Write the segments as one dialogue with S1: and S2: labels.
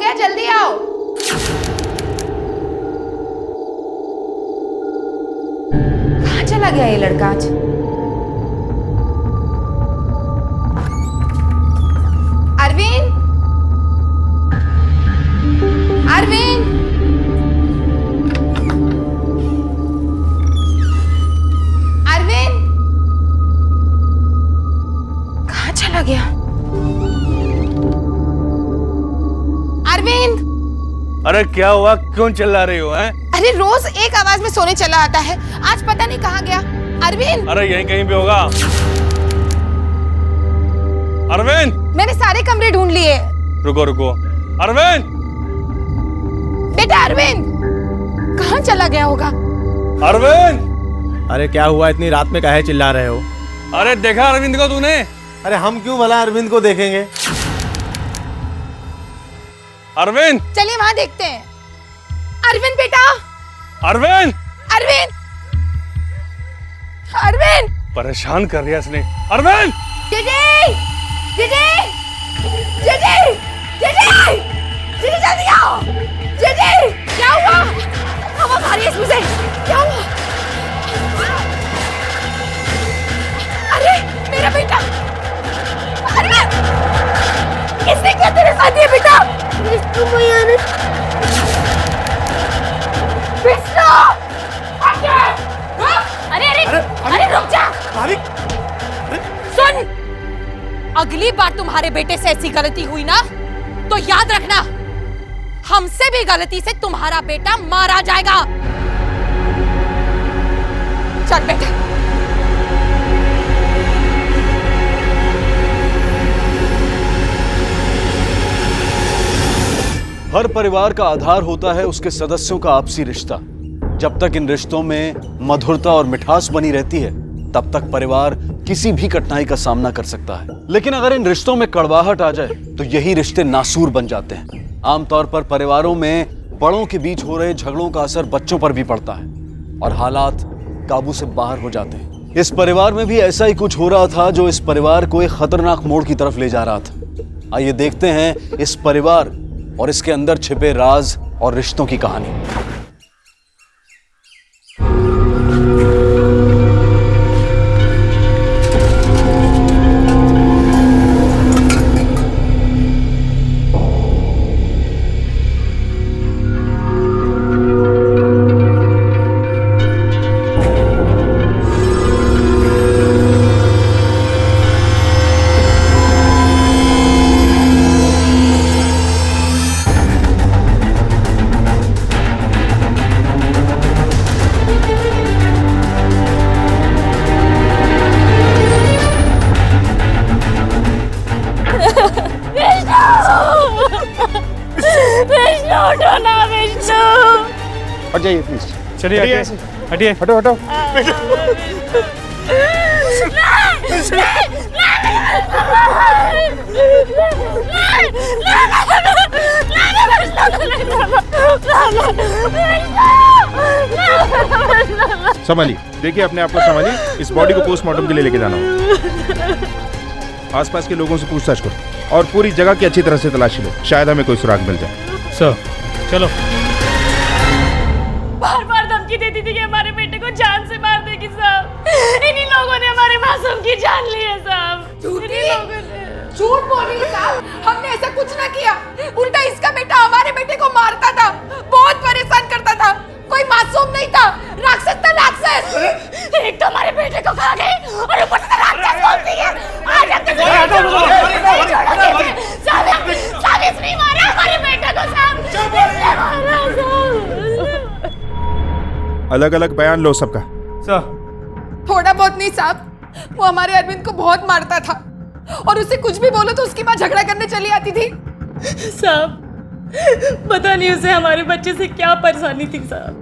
S1: गया, जल्दी आओ। कहाँ चला गया ये लड़का आज? अरविंद, अरविंद, अरविंद, कहाँ चला गया? अरविंद,
S2: अरे क्या हुआ, क्यों चिल्ला रही हो हैं?
S1: अरे रोज एक आवाज में सोने चला आता है, आज पता नहीं कहाँ गया। अरविंद,
S2: अरे यहीं कहीं पे होगा। अरविंद,
S1: मैंने सारे कमरे ढूंढ लिए।
S2: रुको रुको, अरविंद,
S1: बेटा अरविंद, कहाँ चला गया होगा?
S2: अरविंद,
S3: अरे क्या हुआ, इतनी रात में काहे चिल्ला रहे हो?
S2: अरे देखा अरविंद को तूने?
S3: अरे हम क्यों भला अरविंद को देखेंगे?
S2: अरविंद,
S1: चलिए वहां देखते हैं। अरविंद बेटा,
S2: अरविंद,
S1: अरविंद, अरविंद,
S2: परेशान कर दिया इसने। अरविंद,
S1: जीजी, जीजी, जीजी, जीजी, जीजी जल्दी आओ। जीजी, क्या हुआ? हवा भारी है इसमें से, क्या हुआ? अरे मेरा बेटा, अरविंद, किसने क्या तेरे साथ ये बेटा? विष्णु भैया ने। विष्णु, अरे अरे अरे रुक जा। सुन, अगली बार तुम्हारे बेटे से ऐसी गलती हुई ना तो याद रखना, हमसे भी गलती से तुम्हारा बेटा मारा जाएगा। चल बेटा।
S4: हर परिवार का आधार होता है उसके सदस्यों का आपसी रिश्ता। जब तक इन रिश्तों में मधुरता और मिठास बनी रहती है तब तक परिवार किसी भी कठिनाई का सामना कर सकता है। लेकिन अगर इन रिश्तों में कड़वाहट आ जाए तो यही रिश्ते नासूर बन जाते हैं। आमतौर पर परिवारों में बड़ों के बीच हो रहे झगड़ों का असर बच्चों पर भी पड़ता है और हालात काबू से बाहर हो जाते हैं। इस परिवार में भी ऐसा ही कुछ हो रहा था जो इस परिवार को एक खतरनाक मोड़ की तरफ ले जा रहा था। आइए देखते हैं इस परिवार और इसके अंदर छिपे राज और रिश्तों की कहानी।
S3: हट जाइए प्लीज।
S2: चलिए हटिए,
S3: हटो हटो। संभालिए, देखिए अपने आप को संभालिए। इस बॉडी को पोस्टमार्टम के लिए लेके जाना होगा। आसपास के लोगों से पूछताछ करो और पूरी जगह की अच्छी तरह से तलाशी लो, शायद हमें कोई सुराग मिल जाए।
S2: सर चलो।
S5: बार बार धमकी देती थी कि हमारे बेटे को जान से मार देगी साहब। इन्हीं लोगों ने हमारे मासूम की जान ली है साहब।
S1: झूठ बोल रही है साहब, हमने ऐसा कुछ ना किया। उल्टा इसका बेटा हमारे बेटे को मारता था, बहुत परेशान करता था। कोई मासूम नहीं था, राक्षस था राक्षस।
S5: एक तो हमारे बेटे को खा गई और ऊपर से राक्षस बोलती है। आज साहब इसने मारा हमारे बेटे को साहब।
S3: अलग अलग बयान लो सबका।
S2: सर
S1: थोड़ा बहुत नहीं साहब, वो हमारे अरविंद को बहुत मारता था और उसे कुछ भी बोलो तो उसकी माँ झगड़ा करने चली आती थी।
S5: साहब पता नहीं उसे हमारे बच्चे से क्या परेशानी थी साहब,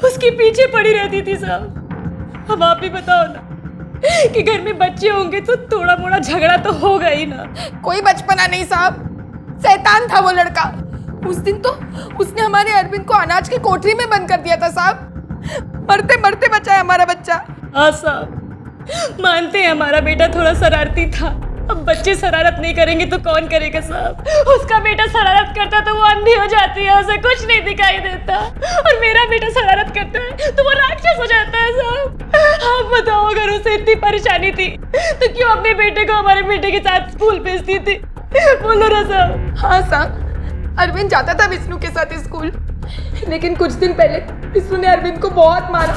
S5: उसके पीछे पड़ी रहती थी साहब। अब आप ही बताओ ना कि घर में बच्चे होंगे तो थोड़ा मोड़ा झगड़ा तो होगा ही ना।
S1: कोई बचपना नहीं साहब, शैतान था वो लड़का। उस दिन तो उसने हमारे अरविंद को अनाज की कोठरी में बंद कर दिया था साहब। मरते मरते बचा है हमारा बच्चा।
S5: हाँ साहब, मानते हैं हमारा बेटा थोड़ा शरारती था, अब बच्चे शरारत नहीं करेंगे तो कौन करेगा साहब? उसका बेटा शरारत करता तो वो अंधी हो जाती है, उसे कुछ नहीं दिखाई देता, और मेरा बेटा शरारत करता है तो वो राक्षस हो जाता है साहब। आप बताओ, अगर उसे इतनी परेशानी थी तो क्यों अपने बेटे को हमारे बेटे के साथ स्कूल भेजती थी? बोलो ना साहब।
S1: हाँ साहब, अरविंद जाता था विष्णु के साथ स्कूल, लेकिन कुछ दिन पहले विष्णु ने अरविंद को बहुत मारा।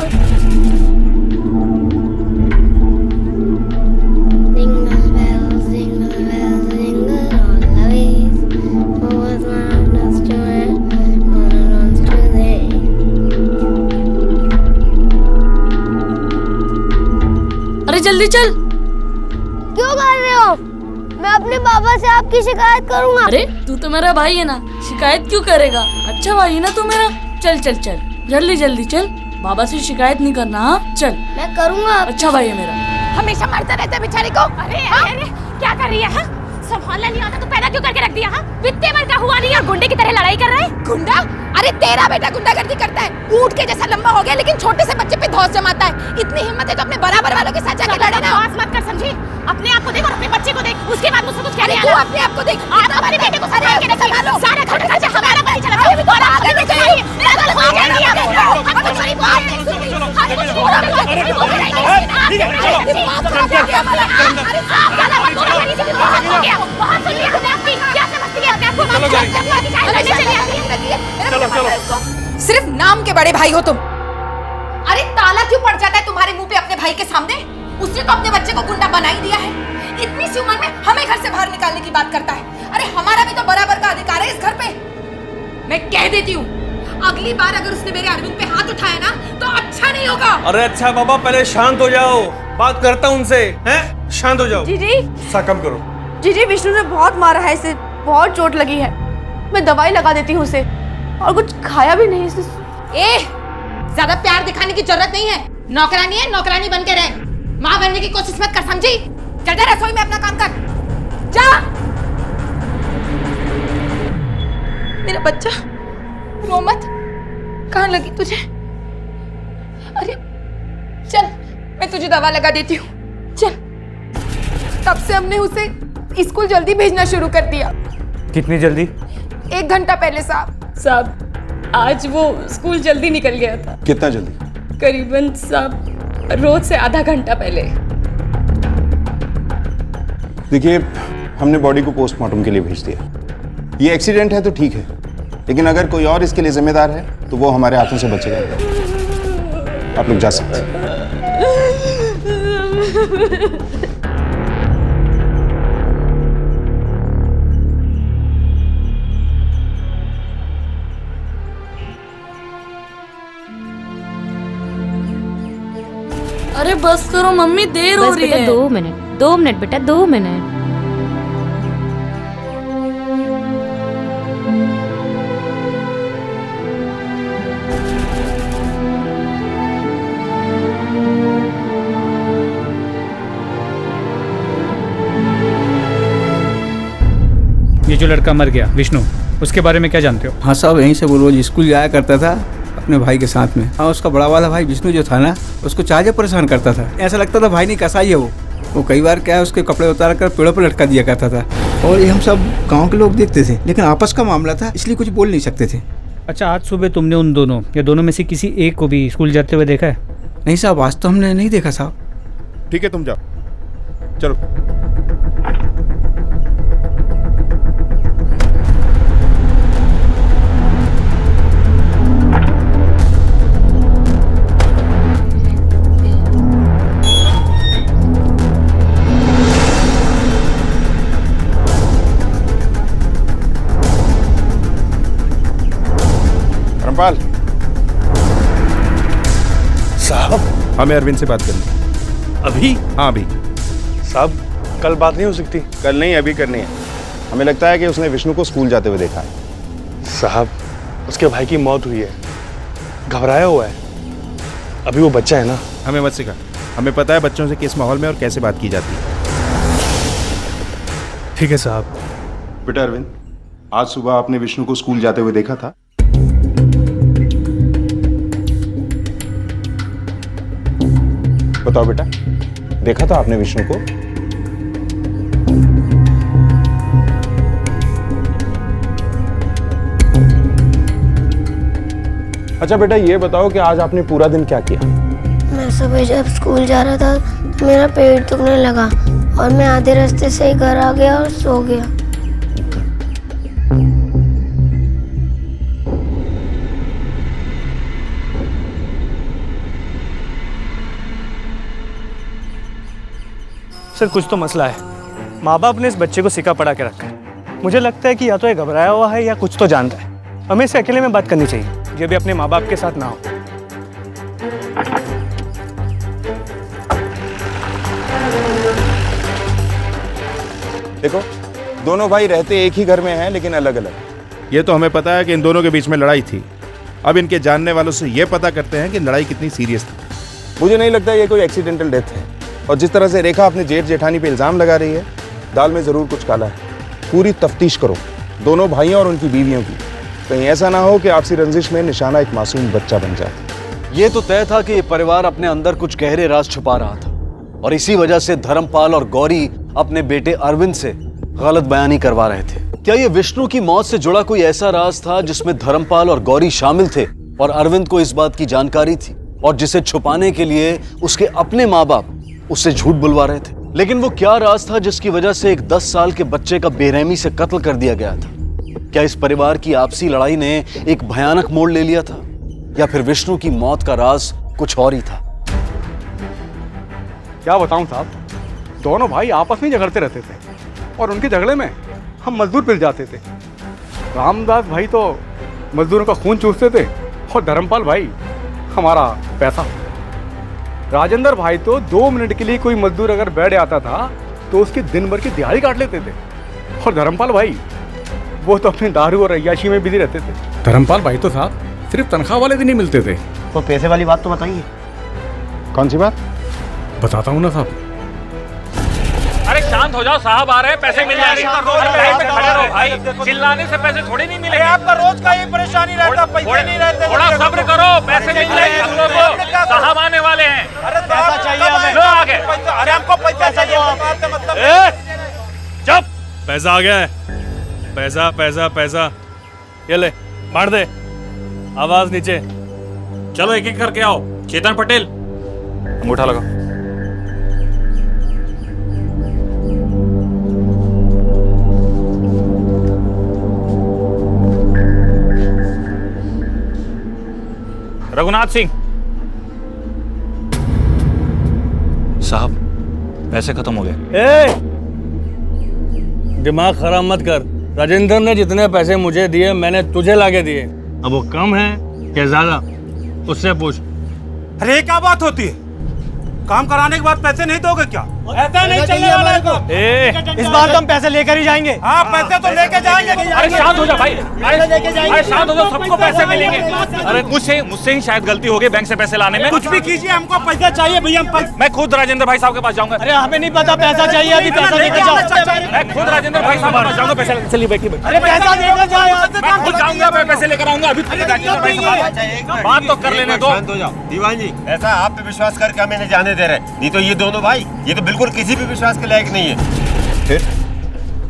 S5: अरे जल्दी चल।
S6: क्यों कर रहे हो? मैं अपने पापा से आपकी शिकायत करूंगा।
S5: अरे तू तो मेरा भाई है ना, शिकायत क्यों करेगा? अच्छा भाई है ना तू मेरा। चल चल चल, जल्दी जल्दी चल, बाबा से शिकायत नहीं करना। हाँ चल।
S6: मैं करूंगा।
S5: अच्छा भाई है मेरा।
S1: हमेशा मारता रहता है बेचारे को।
S7: अरे अरे क्या कर रही है? हाँ? संभालना नहीं आता तो पैदा क्यों करके रख दिया? हाँ? बित्ते भर का हुआ नहीं और गुंडे की तरह लड़ाई कर रहा है?
S1: गुंडा? अरे तेरा बेटा गुंडागर्दी करता है, ऊंट के जैसा लंबा हो गया लेकिन छोटे से बच्चे पे धौंस जमाता है। इतनी हिम्मत है तो अपने बराबर वालों के साथ जाके लड़े ना।
S7: बकवास मत कर, समझी? अपने आप को देख और अपने बच्चे को देख, उसके बाद मुझसे कुछ कहने
S1: तू
S7: आना।
S1: अपने आप को देख।
S7: आप अपने बेटे को सारे आगे
S1: संभालो।
S7: सारा घर का खर्चा हमारा पर ही चला। अभी भी थोड़ा आगे नहीं चाहिए। पागल हो गया नहीं आप। हम कुछ नहीं बात नहीं सुनती। हम कुछ पूरा नहीं बोल रहे हैं। अरे साहब ज्यादा मत बोलो, मेरी से बहुत हो गया। बहुत सुन लिया हमने आपकी। क्या समझती है अपने आप को?
S2: चलो गाड़ी।
S1: चलो चलो। सिर्फ नाम के बड़े भाई हो तुम। अरे ताला क्यों पड़ जाता है तुम्हारे मुंह पे अपने भाई के सामने? उसने तो अपने बच्चे को गुंडा बना ही दिया है। इतनी सी उम्र में हमें घर से बाहर निकालने की बात करता है। अरे हमारा भी तो बराबर का अधिकार है इस घर पे। मैं कह देती हूँ, अगली बार अगर उसने मेरे अरविंद पे हाथ उठाया ना तो अच्छा नहीं होगा।
S8: अरे अच्छा बाबा, पहले शांत हो जाओ, बात करता हूँ उनसे। हैं? शांत हो जाओ।
S9: जीजी
S8: सा कम करो।
S9: जीजी, विष्णु ने बहुत मारा है इसे, बहुत चोट लगी है। मैं दवाई लगा देती हूँ उसे, और कुछ खाया भी नहीं इसने।
S1: ए, ज्यादा प्यार दिखाने की जरूरत नहीं है। नौकरानी है, नौकरानी बन के रहे। माँ बनने की कोशिश मत कर, समझी? चल जा रसोई में अपना काम कर, जा। मेरा बच्चा, रो मत। कहाँ लगी तुझे? अरे चल, मैं तुझे दवा लगा देती हूँ। चल। तब से हमने उसे स्कूल जल्दी भेजना शुरू कर दिया।
S2: कितनी जल्दी?
S1: 1 घंटा पहले साहब।
S5: साहब आज वो स्कूल जल्दी निकल गया था।
S4: कितना जल्दी?
S5: करीबन साहब रोज से आधा घंटा पहले।
S3: देखिए, हमने बॉडी को पोस्टमार्टम के लिए भेज दिया। ये एक्सीडेंट है तो ठीक है, लेकिन अगर कोई और इसके लिए जिम्मेदार है तो वो हमारे हाथों से बचेगा। आप लोग जा सकते हैं।
S5: अरे बस करो मम्मी, देर हो रही है।
S7: 2 मिनट 2 मिनट बेटा, 2 मिनट।
S2: ये जो लड़का मर गया विष्णु, उसके बारे में क्या जानते हो?
S10: हाँ साहब, यहीं से वो रोज स्कूल जाया करता था अपने भाई के साथ में। हाँ, उसका बड़ा वाला भाई विष्णु जो था ना, उसको चाहे परेशान करता था। ऐसा लगता था भाई नहीं कसाई है वो कई बार क्या है उसके कपड़े उतार कर पेड़ों पर लटका दिया करता था, और ये हम सब गांव के लोग देखते थे, लेकिन आपस का मामला था इसलिए कुछ बोल नहीं सकते थे।
S2: अच्छा, आज सुबह तुमने उन दोनों या दोनों में से किसी एक को भी स्कूल जाते हुए देखा है?
S10: नहीं साहब, आज तो हमने नहीं देखा साहब।
S3: ठीक है, तुम जाओ, चलो। रामपाल
S8: साहब,
S3: हमें अरविंद से बात करनी।
S8: अभी?
S3: हाँ अभी।
S8: साहब कल बात नहीं हो सकती?
S3: कल नहीं, अभी करनी है। हमें लगता है कि उसने विष्णु को स्कूल जाते हुए देखा है।
S8: साहब, उसके भाई की मौत हुई है, घबराया हुआ है। अभी वो बच्चा है ना।
S3: हमें मत सिखा, हमें पता है बच्चों से किस माहौल में और कैसे बात की जाती है।
S8: ठीक है साहब।
S3: बेटा अरविंद, आज सुबह आपने विष्णु को स्कूल जाते हुए देखा था? बताओ बेटा, देखा था आपने विष्णु को? अच्छा बेटा, ये बताओ कि आज आपने पूरा दिन क्या किया?
S6: मैं सुबह जब स्कूल जा रहा था तो मेरा पेट दुखने लगा और मैं आधे रास्ते से ही घर आ गया और सो गया।
S8: सर कुछ तो मसला है। माँ बाप ने इस बच्चे को सिखा पढ़ा के रखा है। मुझे लगता है कि या तो ये घबराया हुआ है या कुछ तो जानता है। हमें इसे अकेले में बात करनी चाहिए, ये भी अपने माँ बाप के साथ ना हो।
S3: देखो, दोनों भाई रहते एक ही घर में हैं लेकिन अलग अलग। ये तो हमें पता है कि इन दोनों के बीच में लड़ाई थी। अब इनके जानने वालों से ये पता करते हैं कि लड़ाई कितनी सीरियस थी। मुझे नहीं लगता ये कोई एक्सीडेंटल डेथ है। और जिस तरह से रेखा अपने जेठ जेठानी पे इल्जाम लगा रही है, दाल में जरूर कुछ काला है। पूरी तफ्तीश करो दोनों भाइयों और उनकी बीवियों की। कहीं ऐसा ना हो कि आपसी रंजिश में निशाना एक मासूम बच्चा बन जाए।
S4: ये तो तय था कि ये परिवार अपने अंदर कुछ गहरे राज छुपा रहा था और इसी वजह से धर्मपाल और गौरी अपने बेटे अरविंद से गलत बयानी करवा रहे थे। क्या ये विष्णु की मौत से जुड़ा कोई ऐसा राज था जिसमें धर्मपाल और गौरी शामिल थे और अरविंद को इस बात की जानकारी थी और जिसे छुपाने के लिए उसके अपने माँ बाप उससे झूठ बुलवा रहे थे? लेकिन वो क्या राज था जिसकी वजह से एक 10 साल के बच्चे का बेरहमी से कत्ल कर दिया गया था? क्या इस परिवार की आपसी लड़ाई ने एक भयानक मोड़ ले लिया था या फिर विष्णु की मौत का राज कुछ और ही था?
S8: क्या बताऊं साहब, दोनों भाई आपस में झगड़ते रहते थे और उनके झगड़े में हम मजदूर पिल जाते थे। रामदास भाई तो मजदूरों का खून चूसते थे और धर्मपाल भाई हमारा पैसा। राजेंद्र भाई तो 2 मिनट के लिए कोई मजदूर अगर बैठ आता था तो उसके दिन भर की दिहाड़ी काट लेते थे। और धर्मपाल भाई वो तो अपने दारू और अय्याशी में बिजी रहते थे। धर्मपाल भाई तो साहब सिर्फ तनख्वाह वाले दिन ही मिलते थे।
S11: तो पैसे वाली बात तो बताइए।
S3: कौन सी बात?
S8: बताता हूँ ना साहब।
S12: अरे शांत हो जाओ साहब, आ रहे हैं, पैसे मिल जाएंगे। खड़े रहो भाई, चिल्लाने से पैसे थोड़े नहीं मिलेंगे। आपका रोज का ये परेशानी रहता, पैसे नहीं रहते। थोड़ा सब्र करो, पैसे मिल जाएंगे हम लोगों को। साहब आने वाले हैं। अरे पैसा चाहिए हमें। लो आगे। अरे हमको पैसा चाहिए।
S13: चुप, पैसा आ गया है। पैसा पैसा पैसा, ये ले मार दे। आवाज नीचे। चलो एक एक करके आओ। चेतन पटेल, अंगूठा लगाओ।
S12: रघुनाथ सिंह
S13: साहब, पैसे खत्म हो गए। दिमाग खराब मत कर। राजेंद्र ने जितने पैसे मुझे दिए मैंने तुझे लाके दिए। अब वो कम है या ज्यादा उससे पूछ।
S12: अरे क्या बात होती है? काम कराने के बाद पैसे नहीं दोगे क्या? ऐसा नहीं चलने वाला है।
S11: इस बार तो हम पैसे लेकर ही जाएंगे।
S12: हाँ, पैसे तो लेके जाएंगे। अरे शांत हो जा भाई, अरे शांत हो जाओ, सबको पैसे मिलेंगे। अरे मुझसे ही शायद गलती हो गई बैंक से पैसे लाने में। कुछ भी कीजिए, हमको पैसा चाहिए भैया। मैं खुद राजेंद्र भाई साहब के पास जाऊंगा।
S11: अरे हमें नहीं पता, पैसा चाहिए अभी। पैसा लेकर जाओ।
S12: मैं खुद राजेंद्र भाई साहब के पास जाऊंगा। पैसे चलिए बैठिए।
S11: अरे पैसा लेकर जाओ।
S12: मैं खुद जाऊंगा, मैं पैसे लेकर आऊंगा। अभी बात तो कर लेने दो।
S11: दीवान जी, ऐसा आप पे विश्वास करके हमें नहीं जाने दे रहे। नहीं तो ये दोनों भाई, ये तो बिल्कुल किसी भी विश्वास के लायक नहीं है।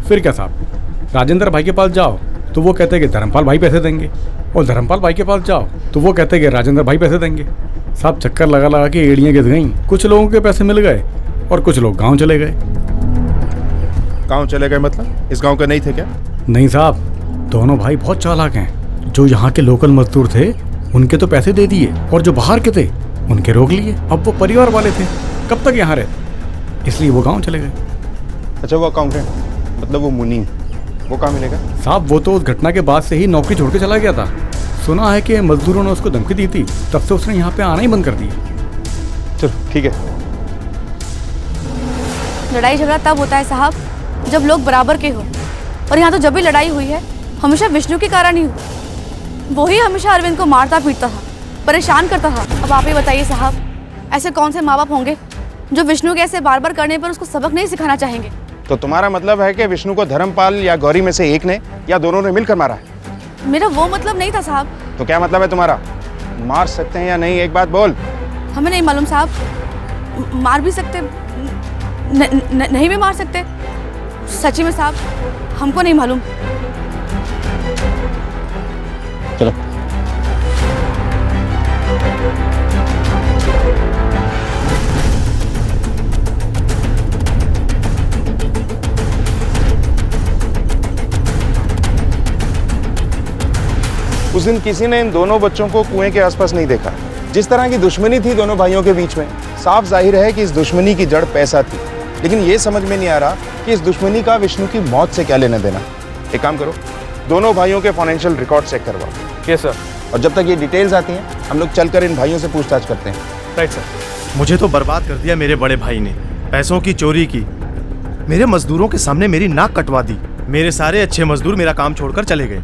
S8: फिर क्या साहब, राजेंद्र भाई के पास जाओ तो वो कहते हैं कि धर्मपाल भाई पैसे देंगे, और धर्मपाल भाई के पास जाओ तो वो कहते हैं कि राजेंद्र भाई पैसे देंगे। साहब चक्कर लगा लगा के एड़ियाँ गिर गई। कुछ लोगों के पैसे मिल गए और कुछ लोग गांव चले गए।
S3: गांव चले गए मतलब इस गांव के नहीं थे क्या?
S8: नहीं साहब, दोनों भाई बहुत चालाक हैं। जो यहाँ के लोकल मजदूर थे उनके तो पैसे दे दिए और जो बाहर के थे उनके रोक लिए। अब वो परिवार वाले थे, कब तक यहाँ रहते, इसलिए वो गांव चले गए।
S3: अच्छा, वो अकाउंटेंट मतलब वो मुनीम, वो कहाँ मिलेगा?
S8: साहब वो तो उस घटना के बाद से ही नौकरी छोड़ के चला गया था। सुना है कि मजदूरों ने उसको धमकी दी थी, तब से उसने यहाँ पे आना ही बंद कर दिया।
S3: चलो ठीक है।
S9: लड़ाई झगड़ा तब होता है साहब जब लोग बराबर के हो, और यहाँ तो जब भी लड़ाई हुई है हमेशा विष्णु के कारण ही हुई। वो ही हमेशा अरविंद को मारता पीटता था, परेशान करता था। अब आप ही बताइए साहब, ऐसे कौन से माँ बाप होंगे जो विष्णु के ऐसे बार बार करने पर उसको सबक नहीं सिखाना चाहेंगे?
S3: तो तुम्हारा मतलब है कि विष्णु को धर्मपाल या गौरी में से एक ने या दोनों ने मिलकर मारा है?
S9: मेरा वो मतलब नहीं था साहब।
S3: तो क्या मतलब है तुम्हारा? मार सकते हैं या नहीं, एक बात बोल।
S9: हमें नहीं मालूम साहब। मार भी सकते, नहीं भी मार सकते। सच्ची में साहब, हमको नहीं मालूम।
S3: चलो। उस दिन किसी ने इन दोनों बच्चों को कुएं के आसपास नहीं देखा। जिस तरह की दुश्मनी थी दोनों भाइयों के बीच में, साफ जाहिर है कि इस दुश्मनी की जड़ पैसा थी। लेकिन ये समझ में नहीं आ रहा कि इस दुश्मनी का विष्णु की मौत से क्या लेना देना। एक काम करो, दोनों भाइयों के फाइनेंशियल रिकॉर्ड चेक करवाओ।
S8: Yes sir.
S3: और जब तक ये डिटेल्स आती हैं, हम लोग चलकर इन भाइयों से पूछताछ करते हैं।
S8: Right sir.
S14: मुझे तो बर्बाद कर दिया मेरे बड़े भाई ने, पैसों की चोरी की, मेरे मजदूरों के सामने मेरी नाक कटवा दी। मेरे सारे अच्छे मजदूर मेरा काम छोड़कर चले गए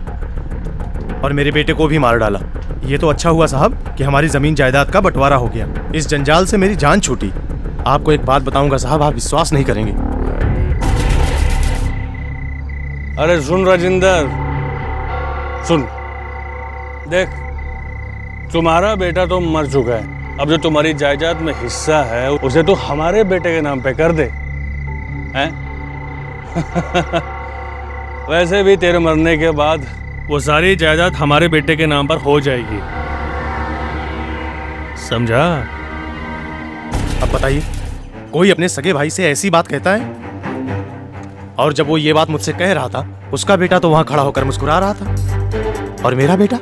S14: और मेरे बेटे को भी मार डाला। ये तो अच्छा हुआ साहब कि हमारी जमीन जायदाद का बंटवारा हो गया। इस जंजाल से मेरी जान छूटी। आपको एक बात बताऊंगा साहब, आप विश्वास नहीं करेंगे।
S13: अरे सुन राजेंद्र, सुन, देख, तुम्हारा बेटा तो मर चुका है। अब जो तुम्हारी जायदाद में हिस्सा है उसे तो हमारे बेटे के नाम पे कर दे, हैं? वैसे भी तेरे मरने के बाद वो सारी जायदाद हमारे बेटे के नाम पर हो जाएगी, समझा?
S14: अब बताइए, कोई अपने सगे भाई से ऐसी बात कहता है? और जब वो ये बात मुझसे कह रहा था, उसका बेटा तो वहां खड़ा होकर मुस्कुरा रहा था, और मेरा बेटा?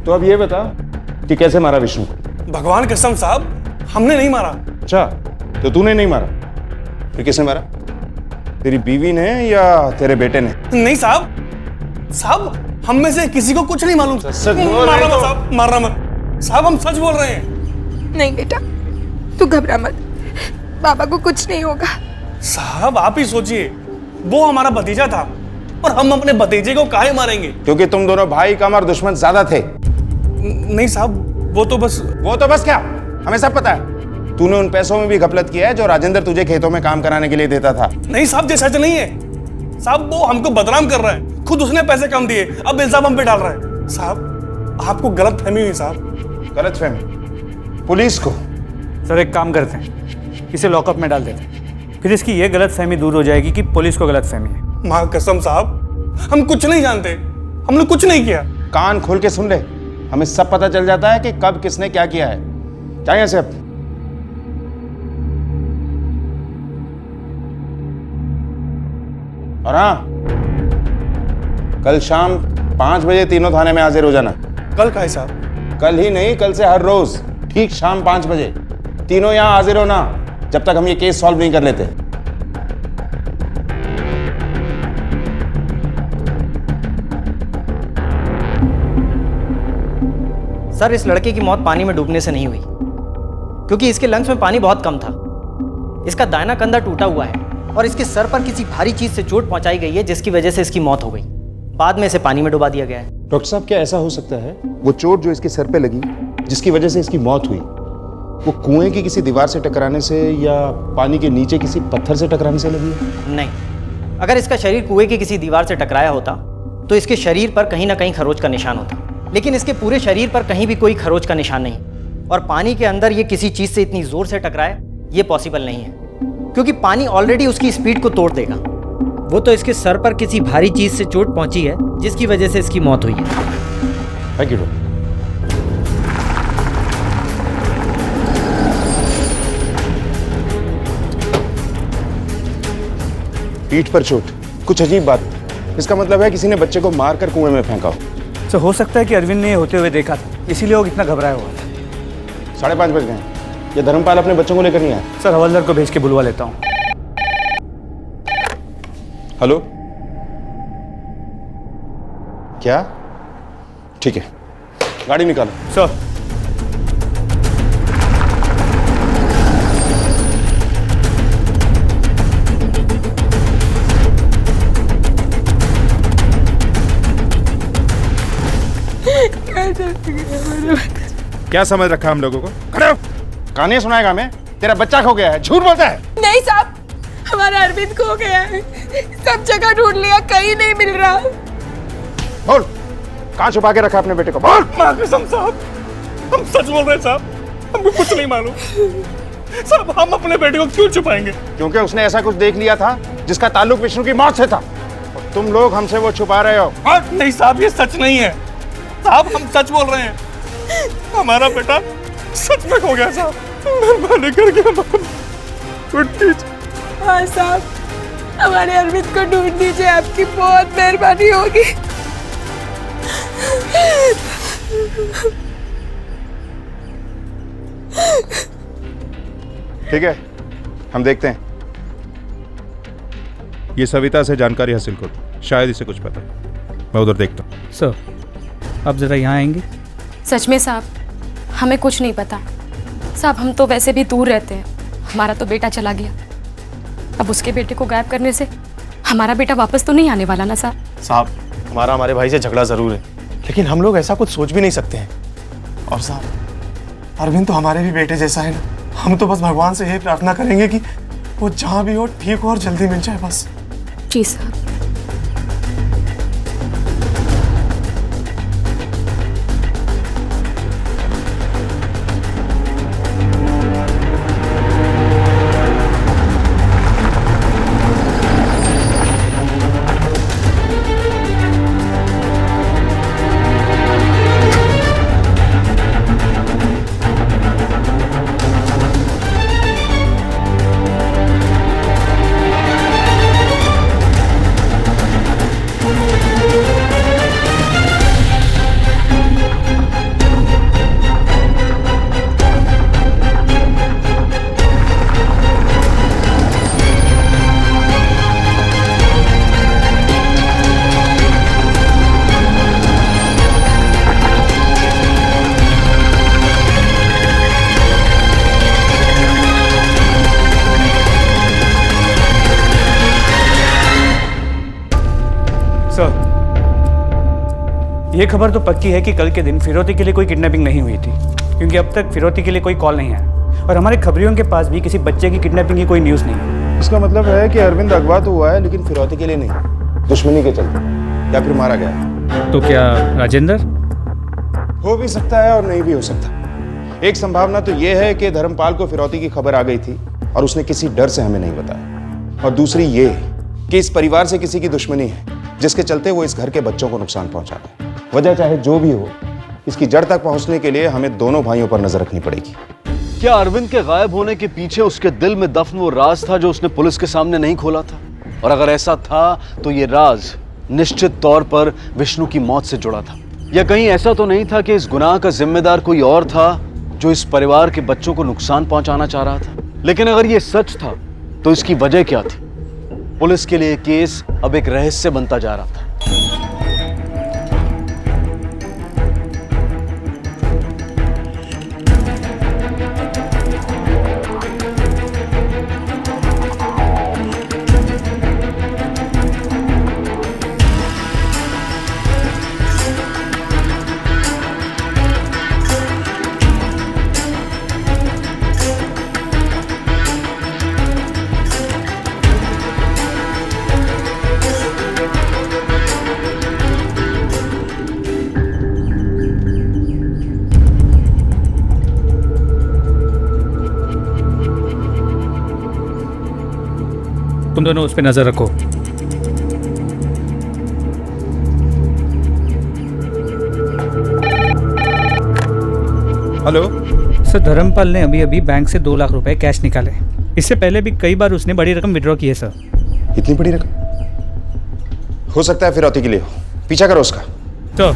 S3: तो अब ये बता कि कैसे मारा विष्णु को?
S8: भगवान कसम साहब, हमने नहीं मारा।
S3: अच्छा, तो तूने नहीं मारा, फिर किसने मारा? तेरी बीवी ने या तेरे बेटे ने?
S8: नहीं साहब, साहब हम में से किसी को कुछ नहीं मालूम।
S3: सच बोल रहे हो?
S8: साहब, मारना मत साहब, हम सच बोल रहे हैं।
S1: नहीं बेटा, तू घबरा मत, बाबा को कुछ नहीं होगा।
S8: साहब आप ही सोचिए, वो हमारा भतीजा था और हम अपने भतीजे को काहे मारेंगे?
S3: क्योंकि तुम दोनों भाई कम और दुश्मन ज्यादा थे।
S8: नहीं साहब, वो तो बस
S3: क्या? हमें सब पता है। तूने उन पैसों में भी घपलत किया है जो राजेंद्र तुझे खेतों में काम कराने के लिए देता था।
S8: नहीं साहब, ये सच नहीं है साहब, वो हमको बदनाम कर रहा है। खुद उसने पैसे कम दिए, अब इल्जाम हम पे डाल रहा है। साहब आपको गलत फहमी हुई साहब।
S3: गलत फहमी? पुलिस को?
S2: सर एक काम करते हैं, इसे लॉकअप में डाल देते हैं, फिर इसकी ये गलत फहमी दूर हो जाएगी कि पुलिस को गलत फहमी है।
S8: माँ कसम साहब, हम कुछ नहीं जानते, हमने कुछ नहीं किया।
S3: कान खोल के सुन ले, हमें सब पता चल जाता है कि कब किसने क्या किया है। जाइए यहाँ से अब। और हाँ, कल शाम 5 बजे तीनों थाने में हाजिर हो जाना।
S8: कल का है साहब?
S3: कल ही नहीं, कल से हर रोज ठीक शाम 5 बजे तीनों यहाँ हाजिर होना, जब तक हम ये केस सॉल्व नहीं कर लेते।
S15: सर इस लड़के की मौत पानी में डूबने से नहीं हुई, क्योंकि इसके लंग्स में पानी बहुत कम था। इसका दाहिना कंधा टूटा हुआ है और इसके सर पर किसी भारी चीज से चोट पहुंचाई गई है, जिसकी वजह से इसकी मौत हो गई। बाद में इसे पानी में डुबा दिया गया है।
S3: डॉक्टर साहब, क्या ऐसा हो सकता है वो चोट जो इसके सर पे लगी, जिसकी वजह से इसकी मौत हुई, वो कुएं की किसी दीवार से टकराने से या पानी के नीचे किसी पत्थर से टकराने से लगी है?
S15: नहीं, अगर इसका शरीर कुएं की किसी दीवार से टकराया होता तो इसके शरीर पर कहीं ना कहीं खरोच का निशान होता, लेकिन इसके पूरे शरीर पर कहीं भी कोई खरोच का निशान नहीं। और पानी के अंदर ये किसी चीज से इतनी जोर से टकराए, ये पॉसिबल नहीं है, क्योंकि पानी ऑलरेडी उसकी स्पीड को तोड़ देगा। वो तो इसके सर पर किसी भारी चीज से चोट पहुंची है, जिसकी वजह से इसकी मौत हुई है।
S3: Thank you doctor. पीठ पर चोट, कुछ अजीब बात। इसका मतलब है किसी ने बच्चे को मारकर कुएं में फेंका हो।
S2: सर हो सकता है कि अरविंद ने होते हुए देखा था, इसीलिए वो इतना घबराया हुआ था।
S3: 5:30 बज गए, ये धर्मपाल अपने बच्चों को लेकर नहीं आया।
S2: सर हवलदार को भेज के बुलवा लेता हूँ।
S3: हेलो, क्या? ठीक है, गाड़ी निकालो।
S2: सर
S3: क्या समझ रखा हम लोगों को? खड़े हो, कहानी सुनाएगा हमें? तेरा बच्चा खो गया है, झूठ बोलता है।
S1: नहीं साहब, हमारा अरविंद खो गया है, सब जगह ढूंढ लिया, कहीं नहीं मिल रहा।
S3: बोल, कहाँ छुपा के रखा अपने बेटे को? बोल।
S8: माँ कसम साहब, हम सच बोल रहे हैं साहब, हमको कुछ नहीं मालूम। साहब हम अपने बेटे को क्यों छुपाएंगे?
S3: क्योंकि उसने ऐसा कुछ देख लिया था जिसका ताल्लुक विष्णु की मौत से था, और तुम लोग हमसे वो छुपा रहे हो।
S8: नहीं साहब, ये सच नहीं है साहब, हम सच बोल रहे हैं। हमारा बेटा सच में खो गया साहब, मेहरबानी करके हमारा
S1: हाँ साहब, हमारे अरविंद को ढूंढ दीजिए, आपकी बहुत मेहरबानी होगी।
S3: ठीक है, हम देखते हैं। ये सविता से जानकारी हासिल करो, शायद इसे कुछ पता है। मैं उधर देखता हूँ।
S2: सर, आप ज़रा यहाँ आएंगे?
S5: सच में साहब, हमें कुछ नहीं पता साहब। हम तो वैसे भी दूर रहते हैं। हमारा तो बेटा चला गया, अब उसके बेटे को गायब करने से हमारा बेटा वापस तो नहीं आने वाला ना साहब।
S14: साहब, हमारे भाई से झगड़ा जरूर है, लेकिन हम लोग ऐसा कुछ सोच भी नहीं सकते हैं। और साहब, अरविंद तो हमारे भी बेटे जैसा है ना। हम तो बस भगवान से यही प्रार्थना करेंगे कि वो जहाँ भी हो ठीक हो और जल्दी मिल जाए बस।
S5: जी साहब।
S2: ये खबर तो पक्की है कि कल के दिन फिरौती के लिए कोई किडनैपिंग नहीं हुई थी, क्योंकि अब तक फिरौती के लिए कोई कॉल नहीं आया और हमारे खबरियों के पास भी किसी बच्चे की किडनैपिंग की कोई न्यूज़ नहीं है।
S3: इसका मतलब है कि अरविंद अगवा तो हुआ है, लेकिन फिरौती के लिए नहीं, दुश्मनी के चलते, या फिर मारा गया।
S2: तो क्या राजेंद्र?
S3: हो भी सकता है और नहीं भी हो सकता। एक संभावना तो यह है कि धर्मपाल को फिरौती की खबर आ गई थी और उसने किसी डर से हमें नहीं बताया, और दूसरी ये कि इस परिवार से किसी की दुश्मनी है जिसके चलते वो इस घर के बच्चों को नुकसान पहुंचा रहा है। वजह चाहे जो भी हो, इसकी जड़ तक पहुंचने के लिए हमें दोनों भाइयों पर नजर रखनी पड़ेगी।
S4: क्या अरविंद के गायब होने के पीछे उसके दिल में दफन वो राज था जो उसने पुलिस के सामने नहीं खोला था? और अगर ऐसा था तो ये राज निश्चित तौर पर विष्णु की मौत से जुड़ा था। या कहीं ऐसा तो नहीं था कि इस गुनाह का जिम्मेदार कोई और था जो इस परिवार के बच्चों को नुकसान पहुंचाना चाह रहा था? लेकिन अगर ये सच था तो इसकी वजह क्या थी? पुलिस के लिए केस अब एक रहस्य बनता जा रहा था।
S2: तुम दोनों उस पर नजर रखो।
S3: हेलो
S2: सर, धर्मपाल ने अभी अभी बैंक से 2 लाख रुपए कैश निकाले। इससे पहले भी कई बार उसने बड़ी रकम विड्रॉ की है सर।
S3: इतनी बड़ी रकम? हो सकता है फिरौती के लिए हो। पीछा करो उसका।
S2: तो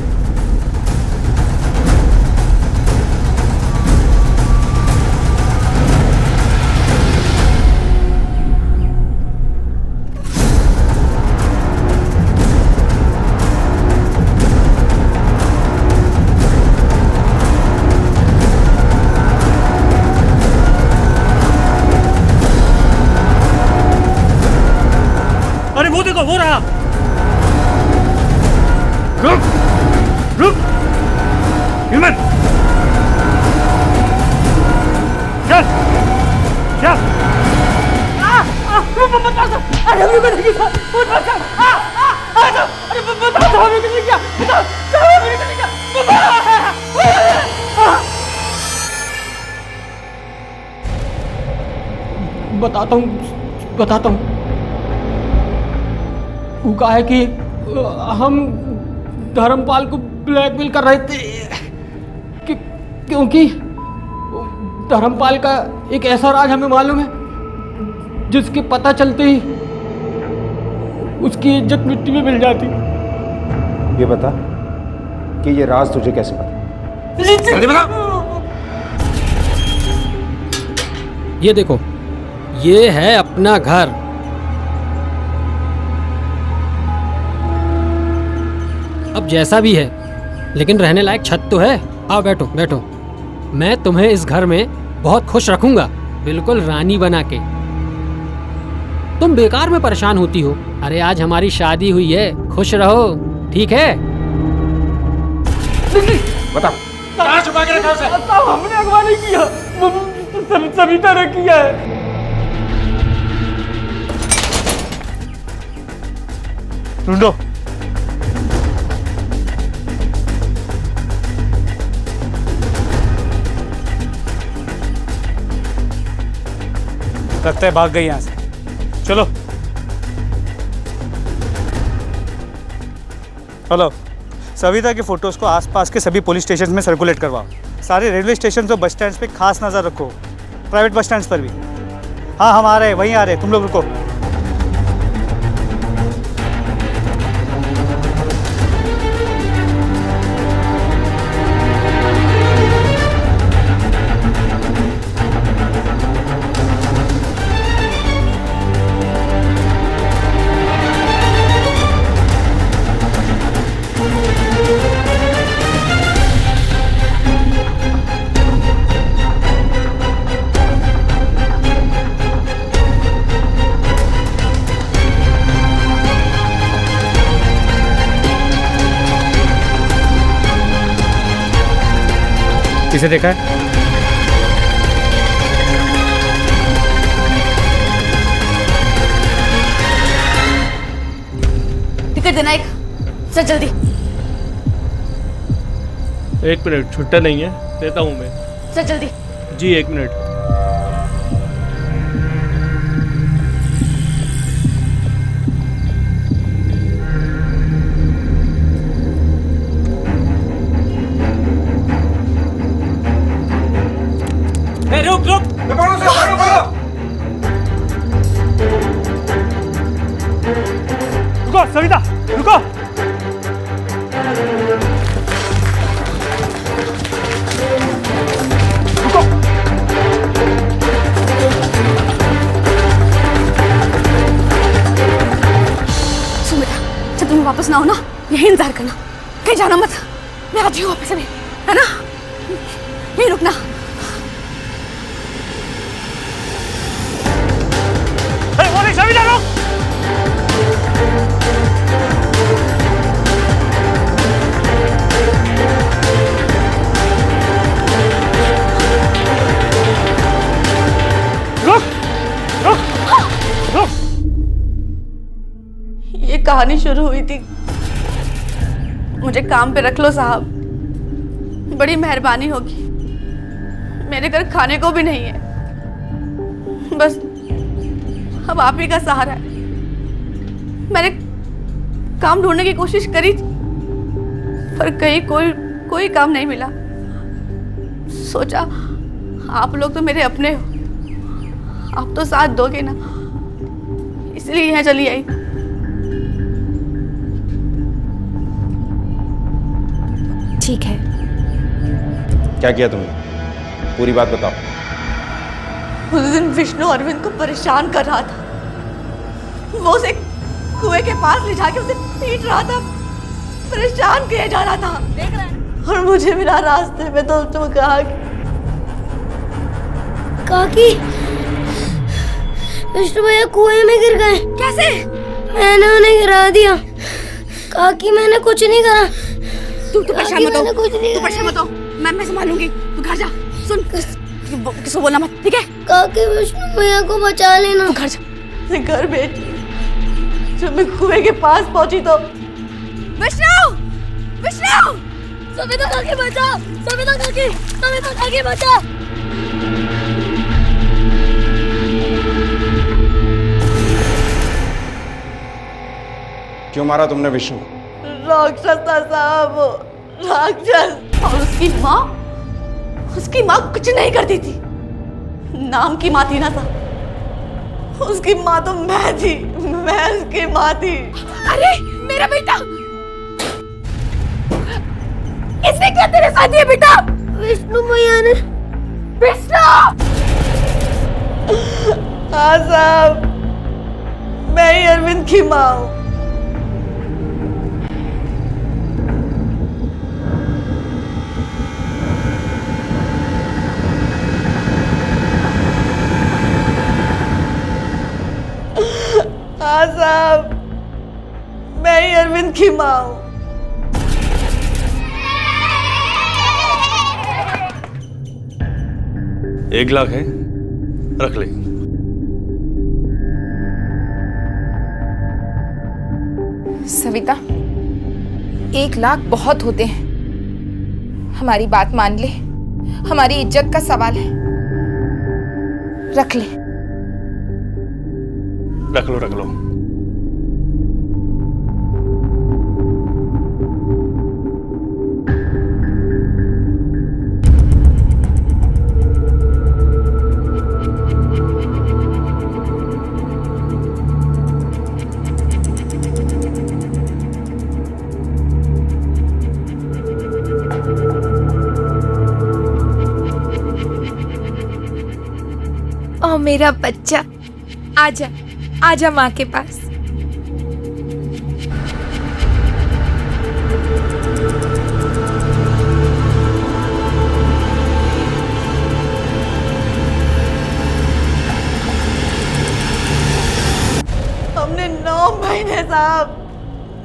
S13: वो देखो, वो रहा। रुक रुक, हिम्मत, चल चल।
S1: अरे अभी मैंने किया, अरे बताओ हमें किसने किया, बताओ हमें किसने किया। बताता हूँ। वो कहा है कि हम धर्मपाल को ब्लैकमेल कर रहे थे क्योंकि धर्मपाल का एक ऐसा राज हमें मालूम है जिसके पता चलते ही
S16: उसकी इज्जत मिट्टी में मिल जाती।
S3: ये बता कि ये राज तुझे कैसे पता? जल्दी बता।
S16: ये देखो, ये है अपना घर। अब जैसा भी है, लेकिन रहने लायक छत तो है। आओ बैठो बैठो, मैं तुम्हें इस घर में बहुत खुश रखूंगा, बिल्कुल रानी बना के। तुम बेकार में परेशान होती हो। अरे आज हमारी शादी हुई है, खुश रहो, ठीक है?
S3: बताओ
S12: कहाँ छुपा के रखा उसे?
S16: साहब हमने अगवा नहीं किया, सविता ने किया है।
S2: ढूंढो। लगता है भाग गई यहाँ से। चलो। हेलो, सविता के फोटोज को आसपास के सभी पुलिस स्टेशन में सर्कुलेट करवाओ। सारे रेलवे स्टेशन और बस स्टैंड पे खास नज़र रखो, प्राइवेट बस स्टैंड पर भी। हाँ हम आ रहे हैं, वहीं आ रहे हैं, तुम लोग रुको। किसे देखा है?
S9: टिकट देना एक, चल जल्दी।
S12: 1 मिनट, छुट्टा नहीं है, देता हूँ मैं।
S9: चल जल्दी।
S12: जी 1 मिनट।
S16: रुक रुक,
S2: रुको सविता, रुको। रुको।
S9: सुन बेटा, जब तुम वापस ना हो ना, यही इंतजार करना, कहीं जाना मत। मैं आती हूँ वापस अभी, है ना? यहीं रुकना।
S2: सविता रुक। रुक रुक रुक।
S9: ये कहानी शुरू हुई थी, मुझे काम पे रख लो साहब, बड़ी मेहरबानी होगी। मेरे घर खाने को भी नहीं है, बस अब आप ही का सहारा है। मैंने काम ढूंढने की कोशिश करी, पर कहीं कोई काम नहीं मिला। सोचा आप लोग तो मेरे अपने हो, आप तो साथ दोगे ना, इसलिए यहाँ चली आई। ठीक है।
S3: क्या किया तुमने? पूरी बात बताओ।
S9: उस दिन विष्णु अरविंद को परेशान कर रहा था, वो उसे कुएं के पास ले जाके उसे पीट रहा था, परेशान किया जा रहा था। देख रहा है? और मुझे मिला रास्ते में तो तुम कहा
S6: काकी, विष्णु भैया कुएं में गिर गए।
S9: कैसे?
S6: मैंने उन्हें गिरा दिया। काकी मैंने कुछ नहीं करा।
S9: तू परेशान मत हो, तू परेशान मत हो, मैं संभालूंगी। तू घर जा। सुन, किसको बोलना मत, ठीक है?
S6: काकी विष्णु भैया को बचा लेना।
S9: तू घर जा। घर बेटी, जब मैं कुएं के पास पहुंची तो विष्णु, विष्णु,
S6: सविता काकी बचा, सविता काकी बचा।
S3: क्यों मारा तुमने विष्णु?
S9: राक्षस था साहब, राक्षस। और उसकी माँ कुछ नहीं करती थी, नाम की माँ थी ना साहब।
S5: उसकी माँ तो मैं थी, मैं उसकी माँ थी।
S1: अरे मेरा बेटा, किसने किया तेरे साथ ये बेटा?
S6: विष्णु भैया ने।
S1: विष्णु!
S5: हाँ साहब, मैं ही अरविंद की माँ हूँ। हाँ साहब, मैं ही अरविंद की माँ हूँ।
S13: एक लाख है, रख ले।
S1: सविता, 1 लाख बहुत होते हैं। हमारी बात मान ले, हमारी इज्जत का सवाल है। रख ले।
S13: रख लो, रख लो।
S1: ओ मेरा बच्चा, आजा आजा माँ के पास।
S5: हमने 9 महीने साहब,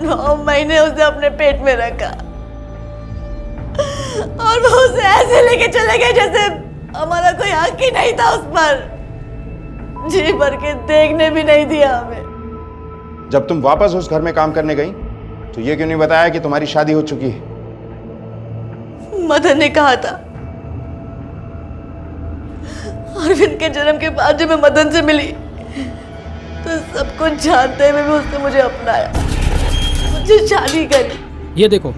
S5: 9 महीने उसे अपने पेट में रखा और वो उसे ऐसे लेके चले गए जैसे हमारा कोई हक ही नहीं था उस पर। जी भर के देखने भी नहीं दिया हमें।
S3: जब तुम वापस उस घर में काम करने गई तो ये क्यों नहीं बताया कि तुम्हारी शादी हो चुकी है?
S5: मदन ने कहा था। अरविंद के जन्म के बाद जब मैं मदन से मिली तो सब कुछ जानते हुए भी उसने मुझे अपनाया, मुझे शादी करी।
S16: ये देखो,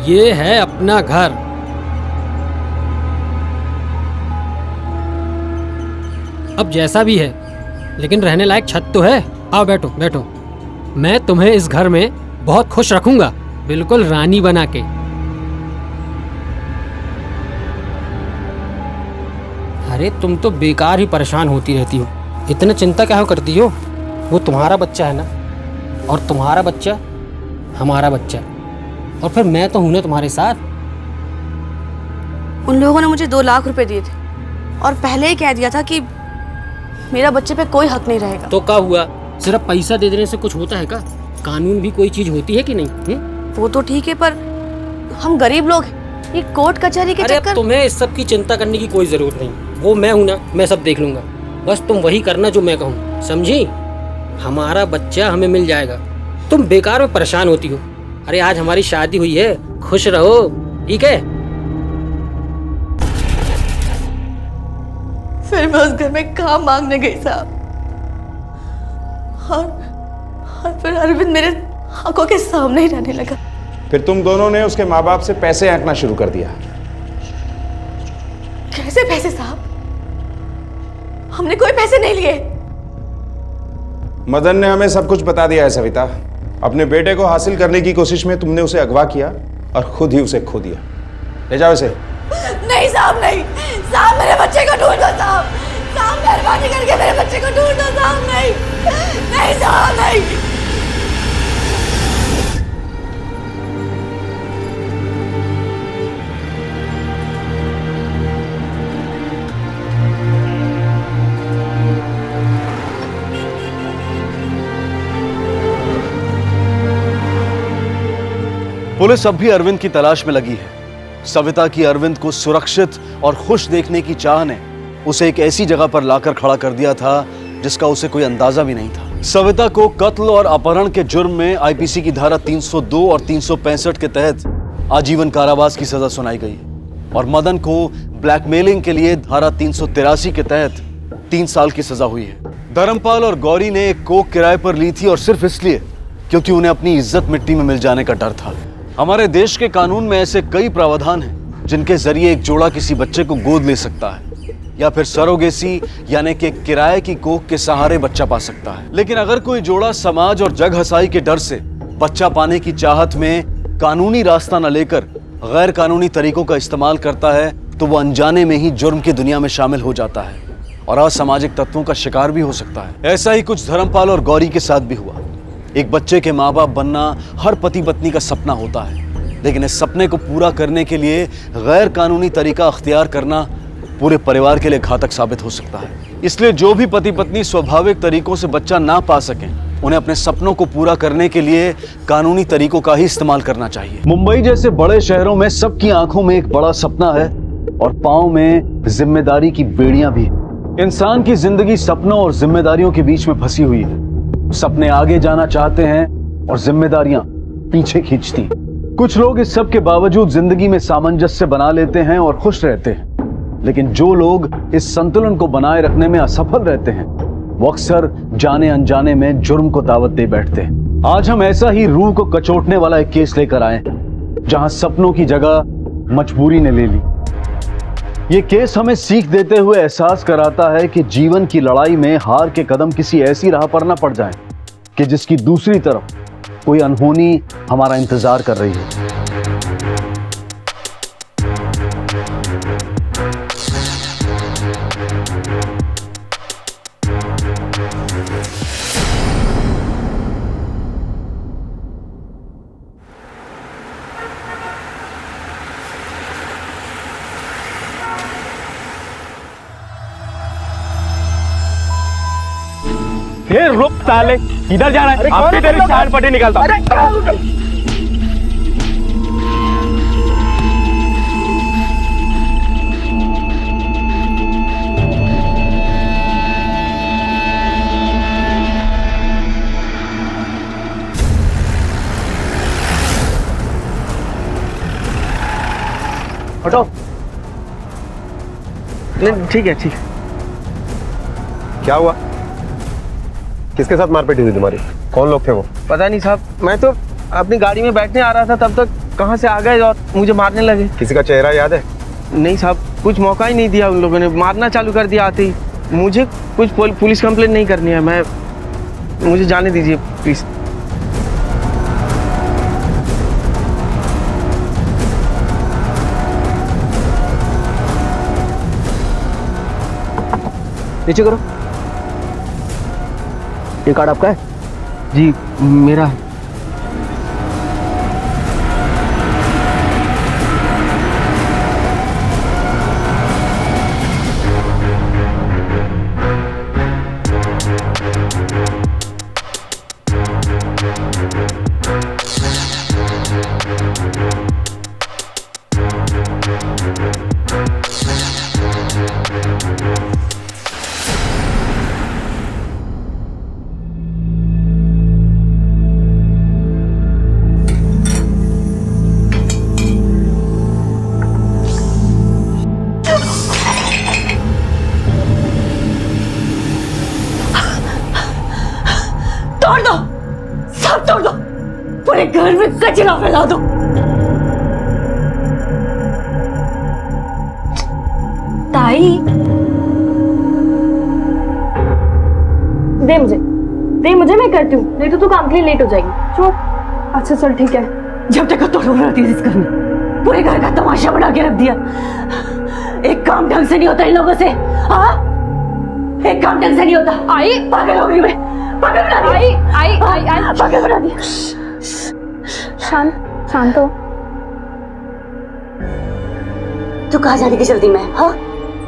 S16: ये है अपना घर। अब जैसा भी है, लेकिन रहने लायक छत तो है। आओ बैठो बैठो, मैं तुम्हें इस घर में बहुत खुश रखूंगा, बिल्कुल रानी बना के। अरे तुम तो बेकार ही परेशान होती रहती हो, इतने चिंता क्या करती हो? वो तुम्हारा बच्चा है ना, और तुम्हारा बच्चा हमारा बच्चा, और फिर मैं तो हूं ना तुम्हारे साथ।
S9: उन लोगों ने मुझे 2 लाख रुपए दिए थे और पहले ही कह दिया था कि मेरा बच्चे पे कोई हक नहीं रहेगा।
S16: तो क्या हुआ? सिर्फ पैसा दे देने से कुछ होता है क्या? कानून भी कोई चीज होती है कि नहीं?
S9: वो तो ठीक है, पर हम गरीब लोग हैं, ये कोर्ट कचहरी के चक्कर।
S16: तुम्हें इस सब की चिंता करने की कोई जरूरत नहीं, वो मैं हूं ना, मैं सब देख लूंगा। बस तुम वही करना जो मैं कहूँ, समझी? हमारा बच्चा हमें मिल जाएगा, तुम बेकार में परेशान होती हो। अरे आज हमारी शादी हुई है, खुश रहो, ठीक है?
S5: फिर मैं उस घर में काम मांगने गई साहब, और फिर अरविंद मेरे आंखों के सामने ही रहने लगा।
S3: फिर तुम दोनों ने उसके माँ बाप से पैसे ऐंठना शुरू कर दिया।
S5: कैसे पैसे साहब? हमने कोई पैसे नहीं लिए।
S3: मदन ने हमें सब कुछ बता दिया है सविता। अपने बेटे को हासिल करने की कोशिश में तुमने उसे अगवा किया और खुद ही उसे खो दिया। ले जाओ इसे।
S5: नहीं साहब, नहीं साहब, मेरे बच्चे को ढूंढ दो साहब, साहब मेहरबानी करके मेरे बच्चे को ढूंढ दो साहब। नहीं नहीं साहब, नहीं।
S4: पुलिस अब भी अरविंद की तलाश में लगी है। सविता की अरविंद को सुरक्षित और खुश देखने की चाह ने उसे एक ऐसी जगह पर लाकर खड़ा कर दिया था जिसका उसे कोई अंदाजा भी नहीं था। सविता को कत्ल और अपहरण के जुर्म में आईपीसी की धारा 302 और 365 के तहत आजीवन कारावास की सजा सुनाई गई और मदन को ब्लैकमेलिंग के लिए धारा 383 के तहत 3 साल की सजा हुई है। धर्मपाल और गौरी ने एक कोक किराए पर ली थी और सिर्फ इसलिए क्योंकि उन्हें अपनी इज्जत मिट्टी में मिल जाने का डर था। हमारे देश के कानून में ऐसे कई प्रावधान हैं जिनके जरिए एक जोड़ा किसी बच्चे को गोद ले सकता है, या फिर सरोगेसी यानी कि किराए की कोख के सहारे बच्चा पा सकता है। लेकिन अगर कोई जोड़ा समाज और जग हसाई के डर से बच्चा पाने की चाहत में कानूनी रास्ता न लेकर गैर कानूनी तरीकों का इस्तेमाल करता है तो वो अनजाने में ही जुर्म की दुनिया में शामिल हो जाता है और असामाजिक तत्वों का शिकार भी हो सकता है। ऐसा ही कुछ धर्मपाल और गौरी के साथ भी हुआ। एक बच्चे के माँ बाप बनना हर पति पत्नी का सपना होता है, लेकिन इस सपने को पूरा करने के लिए गैर कानूनी तरीका अख्तियार करना पूरे परिवार के लिए घातक साबित हो सकता है। इसलिए जो भी पति पत्नी स्वाभाविक तरीकों से बच्चा ना पा सकें, उन्हें अपने सपनों को पूरा करने के लिए कानूनी तरीकों का ही इस्तेमाल करना चाहिए। मुंबई जैसे बड़े शहरों में सबकी आंखों में एक बड़ा सपना है और पांव में जिम्मेदारी की बेड़ियां भी। इंसान की जिंदगी सपनों और जिम्मेदारियों के बीच में फंसी हुई है। सपने आगे जाना चाहते हैं और जिम्मेदारियां पीछे खींचती। कुछ लोग इस सब के बावजूद जिंदगी में सामंजस्य बना लेते हैं और खुश रहते हैं, लेकिन जो लोग इस संतुलन को बनाए रखने में असफल रहते हैं वो अक्सर जाने अनजाने में जुर्म को दावत दे बैठते हैं। आज हम ऐसा ही रूह को कचोटने वाला एक केस लेकर आए हैं जहां सपनों की जगह मजबूरी ने ले ली। ये केस हमें सीख देते हुए एहसास कराता है कि जीवन की लड़ाई में हार के कदम किसी ऐसी राह पर न पड़ जाएं कि जिसकी दूसरी तरफ कोई अनहोनी हमारा इंतजार कर रही है।
S12: रुक साले, किधर जा रहा है? आपकी तेरी चार पट्टी निकालता।
S17: हटो। ठीक है, ठीक है।
S11: क्या हुआ? किसके साथ मारपीट हुई तुम्हारी? कौन लोग थे वो?
S17: पता नहीं साहब, मैं तो अपनी गाड़ी में बैठने आ रहा था, तब तक कहां से आ गए और मुझे मारने लगे।
S11: किसी का चेहरा याद है?
S17: नहीं साहब, कुछ मौका ही नहीं दिया उन लोगों ने, मारना चालू कर दिया आते ही। मुझे कुछ पुलिस कंप्लेंट नहीं करनी है, मुझे जाने दीजिए प्लीज। नीचे करो। ये कार्ड आपका है? जी मेरा है।
S5: तोड़ दो, सब तोड़ दो, पूरे घर में कचरा फैला दो। ताई, दे मुझे, मैं करती हूँ, नहीं तो तू काम के लिए लेट हो जाएगी। चुप। अच्छा चल ठीक है। जब तक तो रो रही थी इस घर में, पूरे घर का तमाशा बना के रख दिया। एक काम ढंग से नहीं होता इन लोगों से। हाँ, एक काम ढंग से नहीं होता। आई पागल हो गई मैं, पागल बना दी। आई पागल बना दी। शांत हो। तू कहाँ जाने की जल्दी में? हाँ,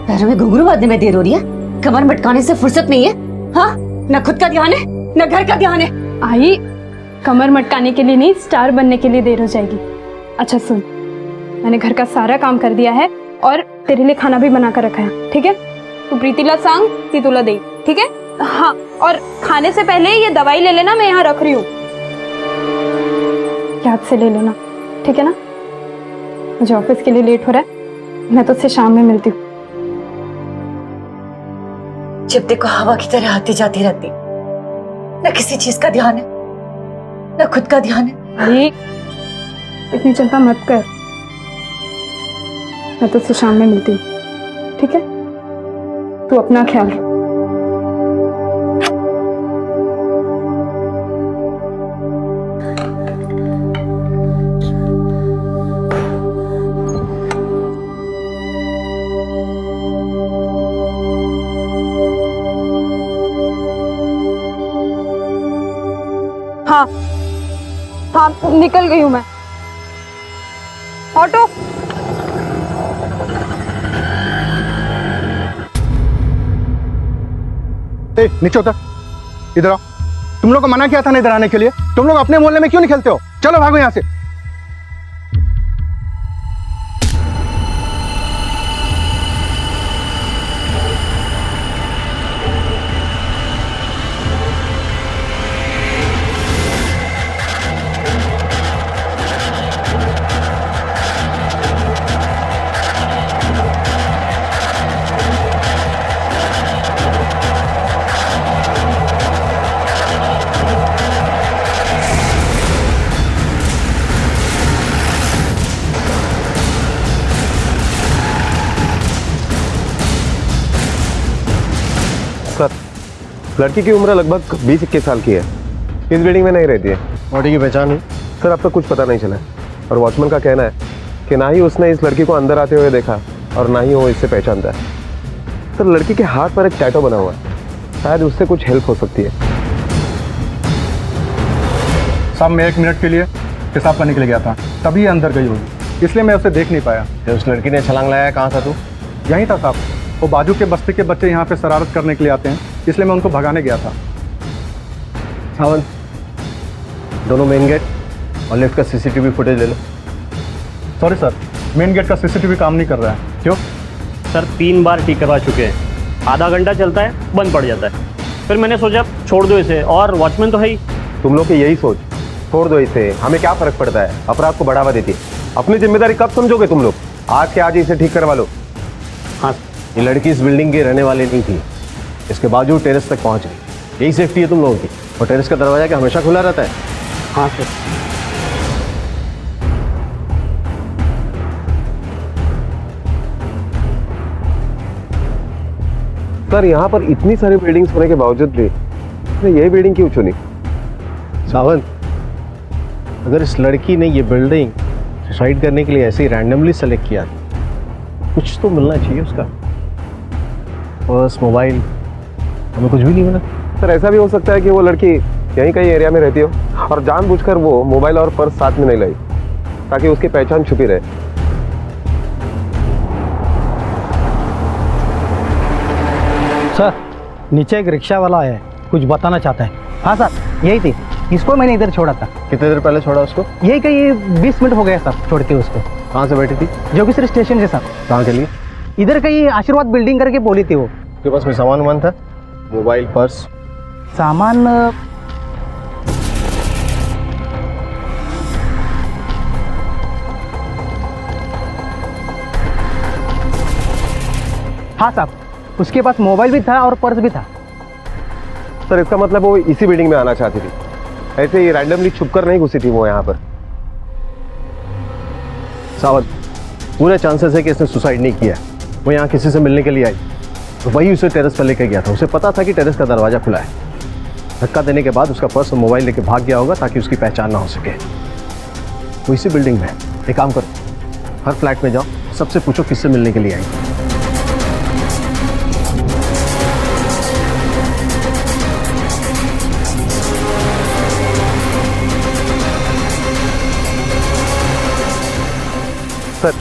S5: पैरों में घुंघरू बांधने में देर हो रही है, कमर मटकाने से फुर्सत नहीं है। हाँ, न खुद का ध्यान है न घर का ध्यान है।
S18: आई, कमर मटकाने के लिए नहीं, स्टार बनने के लिए देर हो जाएगी। अच्छा सुन, मैंने घर का सारा काम कर दिया है और तेरे लिए खाना भी बना कर रखा है, ठीक है? तू प्रीतिला सांग तीतुला दे, ठीक है? हाँ, और खाने से पहले ये दवाई ले लेना, मैं यहाँ रख रही हूँ, याद से ले लेना, ठीक है ना? मुझे ऑफिस के लिए लेट हो रहा है, मैं तो उससे शाम में मिलती हूँ।
S5: जब देखो हवा की तरह आती जाती रहती, न किसी चीज का ध्यान है न खुद का ध्यान है।
S18: अरे इतनी चिंता मत कर, मैं तो उससे शाम में मिलती हूँ, ठीक है? तू अपना ख्याल रख। हाँ हाँ, निकल गई हूँ मैं। ऑटो।
S8: नीचे उतर, इधर आओ। तुम लोग को मना किया था ना इधर आने के लिए, तुम लोग अपने मोहल्ले में क्यों नहीं खेलते हो? चलो भागो यहाँ से।
S19: सर, लड़की की उम्र लगभग 20-21 साल की है। इस बिल्डिंग में नहीं रहती है। बॉडी की पहचान हुई? सर, अब तक कुछ पता नहीं चला है और वॉचमैन का कहना है कि ना ही उसने इस लड़की को अंदर आते हुए देखा और ना ही वो इससे पहचानता है। सर, लड़की के हाथ पर एक टैटू बना हुआ है, शायद उससे कुछ हेल्प हो सकती है।
S8: साहब, मैं 1 मिनट के लिए पेशाब करने के लिए गया था, तभी ये अंदर गई होगी, इसलिए मैं उसे देख नहीं पाया।
S19: उस लड़की ने छलांग लगाया, कहाँ था तू?
S8: यहीं था साहब। वो बाजू के बस्ती के बच्चे यहाँ पे शरारत करने के लिए आते हैं, इसलिए मैं उनको भगाने गया था।
S19: सावन, दोनों मेन गेट और लिफ्ट का सीसीटीवी फुटेज ले लो।
S8: सॉरी सर, मेन गेट का सीसीटीवी काम नहीं कर रहा है। क्यों?
S20: सर 3 बार ठीक करवा चुके हैं, आधा घंटा चलता है, बंद पड़ जाता है। फिर मैंने सोचा छोड़ दो इसे, और वॉचमैन तो है ही।
S19: तुम लोग की यही सोच, छोड़ दो इसे, हमें क्या फर्क पड़ता है, अपराध को बढ़ावा देती है। अपनी जिम्मेदारी कब समझोगे तुम लोग? आज के आज इसे ठीक करवा लो। हाँ, ये लड़की इस बिल्डिंग की रहने वाली नहीं थी, इसके बावजूद टेरेस तक पहुंच गई। यही सेफ्टी है तुम लोगों की। और टेरेस का दरवाजा क्या हमेशा खुला रहता है? हाँ सर। सर, यहाँ पर इतनी सारी बिल्डिंग्स होने के बावजूद भी इसने यही बिल्डिंग क्यों चुनी? सावंत, अगर इस लड़की ने ये बिल्डिंग सुसाइड करने के लिए ऐसे ही रैंडमली सेलेक्ट किया, कुछ तो मिलना चाहिए उसका। पर्स, मोबाइल, हमें कुछ भी नहीं मिला। सर, ऐसा भी हो सकता है कि वो लड़की यहीं कहीं एरिया में रहती हो और जानबूझकर वो मोबाइल और पर्स साथ में नहीं लाई ताकि उसकी पहचान छुपी रहे।
S15: सर, नीचे एक रिक्शा वाला है, कुछ बताना चाहता है। हाँ सर, यही थी, इसको मैंने इधर छोड़ा था।
S19: कितने देर पहले छोड़ा उसको?
S15: यही कहीं 20 मिनट हो गया सर छोड़ते उसको।
S19: कहाँ से बैठी थी?
S15: जोगेश्वरी स्टेशन से सर।
S19: कहाँ के लिए?
S15: इधर कहीं आशीर्वाद बिल्डिंग करके बोली थी वो।
S19: उसके पास में सामान वामान था? Mobile, purse?
S15: सामान हाँ साहब, उसके पास मोबाइल भी था और पर्स भी था।
S19: सर, इसका मतलब वो इसी बिल्डिंग में आना चाहती थी, ऐसे ही रैंडमली छुपकर नहीं घुसी थी वो यहाँ पर। सावंत, पूरे चांसेस है कि इसने सुसाइड नहीं किया। वो यहाँ किसी से मिलने के लिए आई, तो वही उसे टेरेस पर लेकर गया था। उसे पता था कि टेरेस का दरवाजा खुला है। धक्का देने के बाद उसका पर्स और मोबाइल लेके भाग गया होगा ताकि उसकी पहचान ना हो सके। वो इसी बिल्डिंग में है। एक काम करो, हर फ्लैट में जाओ, सबसे पूछो किससे मिलने के लिए आई। सर,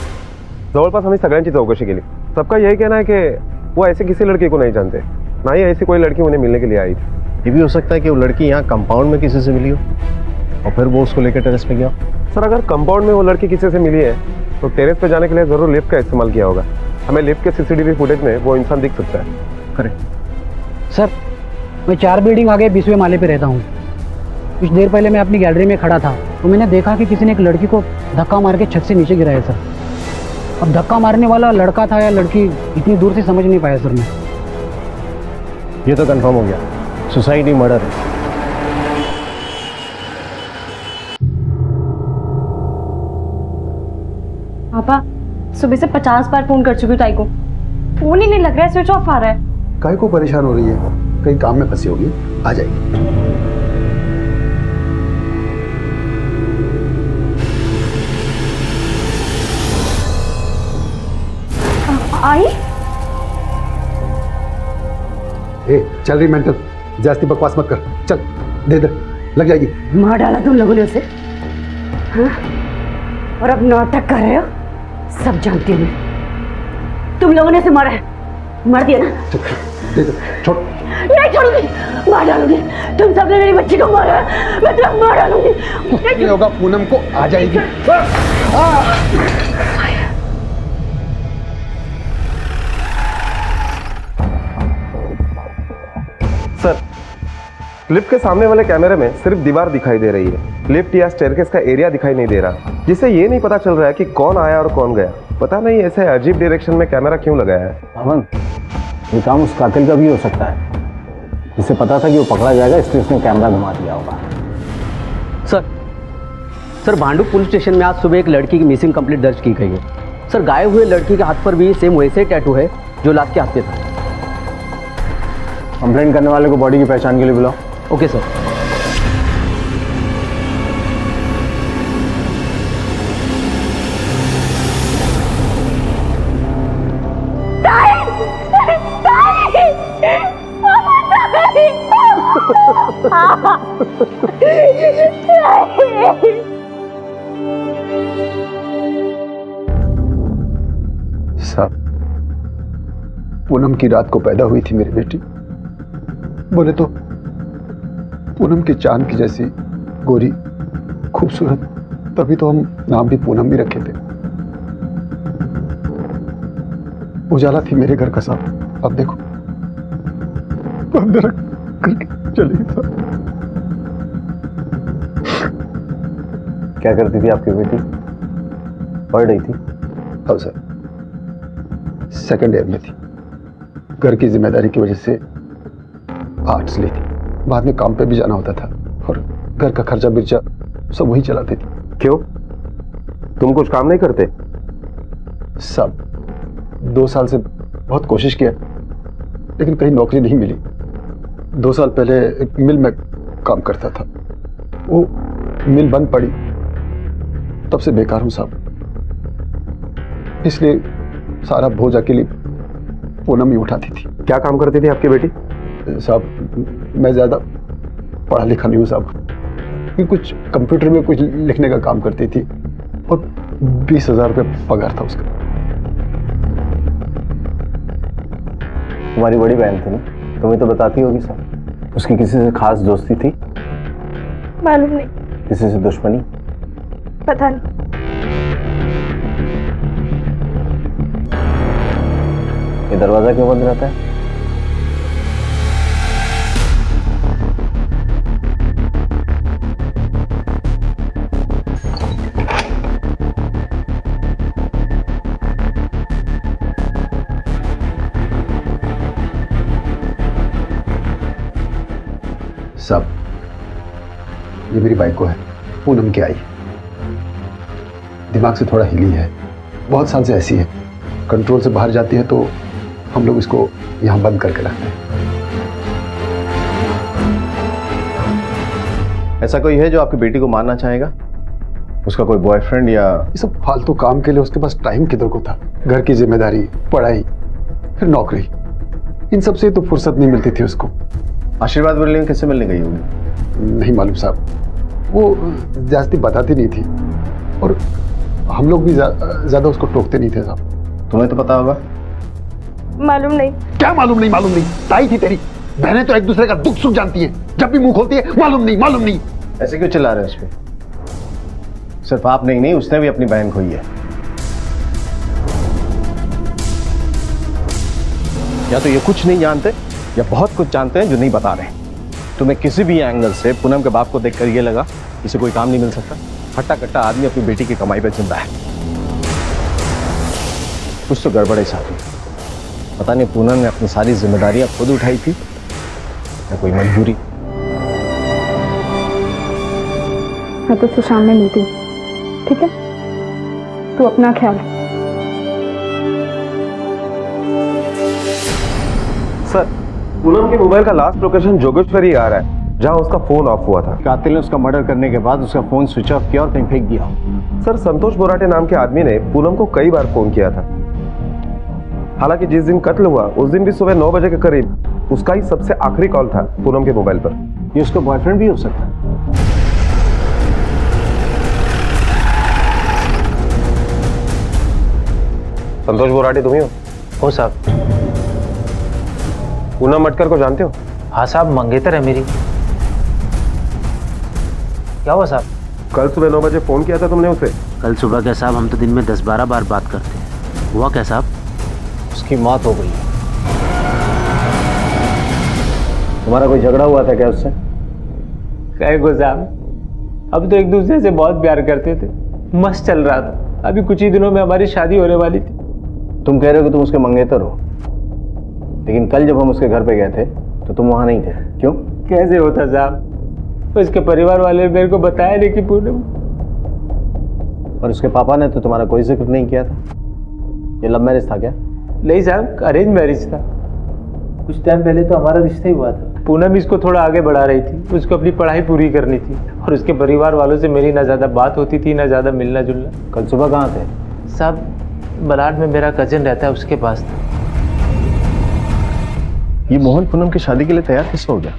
S19: जवळपास आम्ही सगळ्यांची चौकशी केली। सबका यही कहना है कि वो ऐसे किसी लड़की को नहीं जानते, ना ही ऐसी कोई लड़की उन्हें मिलने के लिए आई थी। ये भी हो सकता है कि वो लड़की यहाँ कंपाउंड में किसी से मिली हो और फिर वो उसको लेकर टेरेस पे गया। सर, अगर कंपाउंड में वो लड़की किसी से मिली है तो टेरेस पे जाने के लिए जरूर लिफ्ट का इस्तेमाल किया होगा। हमें लिफ्ट के सीसीटीवी फुटेज में वो इंसान दिख सकता है। करेक्ट।
S15: सर, मैं 4 बिल्डिंग आगे 20वें माले पे रहता हूँ। कुछ देर पहले मैं अपनी गैलरी में खड़ा था तो मैंने देखा कि किसी ने एक लड़की को धक्का मार के छत से नीचे गिराया सर। अब धक्का मारने वाला लड़का था या लड़की, इतनी दूर से समझ नहीं पाया सर मैं।
S19: ये तो कंफर्म हो गया, सुसाइड ही मर्डर है।
S18: पापा, सुबह से 50 बार फोन कर चुकी हूँ ताई को, फोन ही नहीं लग रहा है, स्विच ऑफ आ रहा है।
S21: काहे को परेशान हो रही है? कहीं काम में फंसी होगी, आ जाएगी।
S22: आई
S21: चल रही मेंटल, जास्ती बकवास मत कर, चल दे दे, लग जाएगी।
S22: मार डाला तुम लोगों ने उसे, हाँ? और अब नाटक कर रहे हो, सब जानती हूँ मैं। तुम लोगों ने उसे मारा है, मार दिया ना?
S21: दे दे, छोड़।
S22: नहीं छोड़ूंगी, मार डालूंगी। तुम सबने मेरी बच्ची को मारा है, मैं तुम्हें मार डालूंगी।
S21: नहीं होगा, पूनम को आ जाएगी।
S19: सर, लिफ्ट के सामने वाले कैमरे में सिर्फ दीवार दिखाई दे रही है, लिफ्ट या स्टेयरकेस का एरिया दिखाई नहीं दे रहा, जिससे ये नहीं पता चल रहा है कि कौन आया और कौन गया। पता नहीं ऐसे अजीब डायरेक्शन में कैमरा क्यों लगाया है।
S23: अमन, ये काम उस कातिल का भी हो सकता है, जिसे पता था कि वो पकड़ा जाएगा, इसलिए उसने कैमरा घुमा दिया होगा।
S24: सर भांडुप पुलिस स्टेशन में आज सुबह एक लड़की की मिसिंग कंप्लेंट दर्ज की गई है। सर गायब हुए लड़की के हाथ पर भी सेम वैसे टैटू है जो लाश के हाथ पे था।
S23: कंप्लेंट करने वाले को बॉडी की पहचान के लिए बुलाओ।
S24: Okay sir.
S21: साहब, पूनम की रात को पैदा हुई थी मेरी बेटी। बोले तो पूनम की चांद की जैसी गोरी, खूबसूरत, तभी तो हम नाम भी पूनम भी रखे थे। उजाला थी मेरे घर का साहब, अब देखो अंधेरा करके चली गई साहब।
S23: क्या करती थी आपकी बेटी? पढ़ रही थी?
S21: अब सर सेकंड ईयर में थी, घर की जिम्मेदारी की वजह से आर्ट्स ली थी, बाद में काम पे भी जाना होता था और घर का खर्चा बिर्चा सब वही चलाती थी।
S19: क्यों, तुम कुछ काम नहीं करते?
S21: सब 2 साल से बहुत कोशिश किया लेकिन कहीं नौकरी नहीं मिली। 2 साल पहले एक मिल में काम करता था, वो मिल बंद पड़ी, तब से बेकार हूं साहब। इसलिए सारा बोझ अकेली पूनम ही उठाती थी।
S19: क्या काम करती थी आपकी बेटी?
S21: साहब मैं ज्यादा पढ़ा लिखा नहीं हूँ साहब, कि कुछ कंप्यूटर में कुछ लिखने का काम करती थी और 20,000 रुपये पगार था उसका।
S23: तुम्हारी बड़ी बहन थी ना, तुम्हें तो बताती होगी सब। उसकी किसी से खास दोस्ती थी?
S22: मालूम नहीं।
S23: किसी से दुश्मनी?
S22: पता नहीं।
S23: ये दरवाजा क्यों बंद रहता है?
S21: सब ये मेरी बाइक को है, पूनम की आई, दिमाग से थोड़ा हिली है, बहुत साल से ऐसी है, कंट्रोल से बाहर जाती है तो हम लोग इसको यहाँ बंद करके रखते हैं।
S19: ऐसा कोई है जो आपकी बेटी को मारना चाहेगा? उसका कोई बॉयफ्रेंड या?
S21: ये सब फालतू काम के लिए उसके पास टाइम किधर को था? घर की जिम्मेदारी, पढ़ाई, फिर नौकरी, इन सब से तो फुर्सत नहीं मिलती थी उसको।
S19: आशीर्वाद बिल्डिंग कैसे मिलने गई होगी?
S21: नहीं मालूम साहब, वो जास्ती बताती नहीं थी और हम लोग भी ज्यादा उसको टोकते नहीं थे साहब।
S19: तुम्हें तो पता होगा।
S22: मालूम नहीं।
S21: क्या मालूम नहीं? मालूम नहीं ताई थी तेरी बहनें, तो एक दूसरे का दुख सुख जानती है, जब भी मुंह खोलती है मालूम नहीं मालूम नहीं।
S19: ऐसे क्यों चिल्ला रहे हैं उस पे? सिर्फ आप नहीं, उसने भी अपनी बहन खोई है। या तो ये कुछ नहीं जानते या बहुत कुछ जानते हैं जो नहीं बता रहे। तुम्हें किसी भी एंगल से पूनम के बाप को देखकर ये लगा इसे कोई काम नहीं मिल सकता? हट्टा कट्टा आदमी अपनी बेटी की कमाई पर जिंदा है। कुछ तो गड़बड़ है साथ में। पता नहीं पूनम ने अपनी सारी जिम्मेदारियां खुद उठाई थी या कोई मजबूरी।
S18: मैं तो शाम में मिलती हूँ, ठीक है? तू अपना ख्याल रख।
S21: सर, पूनम के मोबाइल का लास्ट लोकेशन जोगेश्वरी आ रहा है, जहां उसका फोन ऑफ हुआ था।
S23: कातिल ने उसका मर्डर करने के बाद उसका फोन स्विच ऑफ किया और कहीं फेंक दिया।
S21: सर, संतोष बोराटे नाम के आदमी ने पूनम को कई बार फोन किया था। हालांकि जिस दिन कत्ल हुआ उस दिन भी सुबह 9 बजे के करीब उसका ही सबसे आखिरी कॉल था पूनम के मोबाइल पर।
S23: ये उसका बॉयफ्रेंड भी हो सकता है।
S21: संतोष बोराटे तुम ही हो
S2: साहब।
S21: पूनम मटकर को जानते हो?
S2: हाँ साहब, मंगेतर है मेरी। क्या हुआ साहब?
S21: कल सुबह 9 बजे फोन किया था तुमने उसे?
S2: कल सुबह क्या साहब, हम तो दिन में 10-12 बार बात करते हैं। हुआ क्या साहब?
S23: उसकी मौत हो गई। तुम्हारा कोई झगड़ा हुआ था क्या उससे?
S2: कहे को साहब, अब तो एक दूसरे से बहुत प्यार करते थे, मस्त चल रहा था। अभी कुछ ही दिनों में हमारी शादी होने वाली थी।
S23: तुम कह रहे हो कि तुम उसके मंगेतर हो, लेकिन कल जब हम उसके घर पे गए थे तो तुम वहां नहीं थे, क्यों?
S2: कैसे होता साहब, उसके परिवार वाले मेरे को बताया नहीं कि पूनम।
S23: और उसके पापा ने तो तुम्हारा कोई जिक्र नहीं किया था। ये लव मैरिज था क्या?
S2: नहीं साहब, अरेंज मैरिज था। कुछ टाइम पहले तो हमारा रिश्ता ही हुआ था। पूनम इसको थोड़ा आगे बढ़ा रही थी, उसको अपनी पढ़ाई पूरी करनी थी, और उसके परिवार वालों से मेरी ना ज़्यादा बात होती थी ना ज़्यादा मिलना जुलना।
S23: कल सुबह कहाँ थे?
S2: साहब, बलाड में मेरा कजिन रहता है, उसके पास था।
S23: ये मोहन पूनम की शादी के लिए तैयार कैसे हो गया?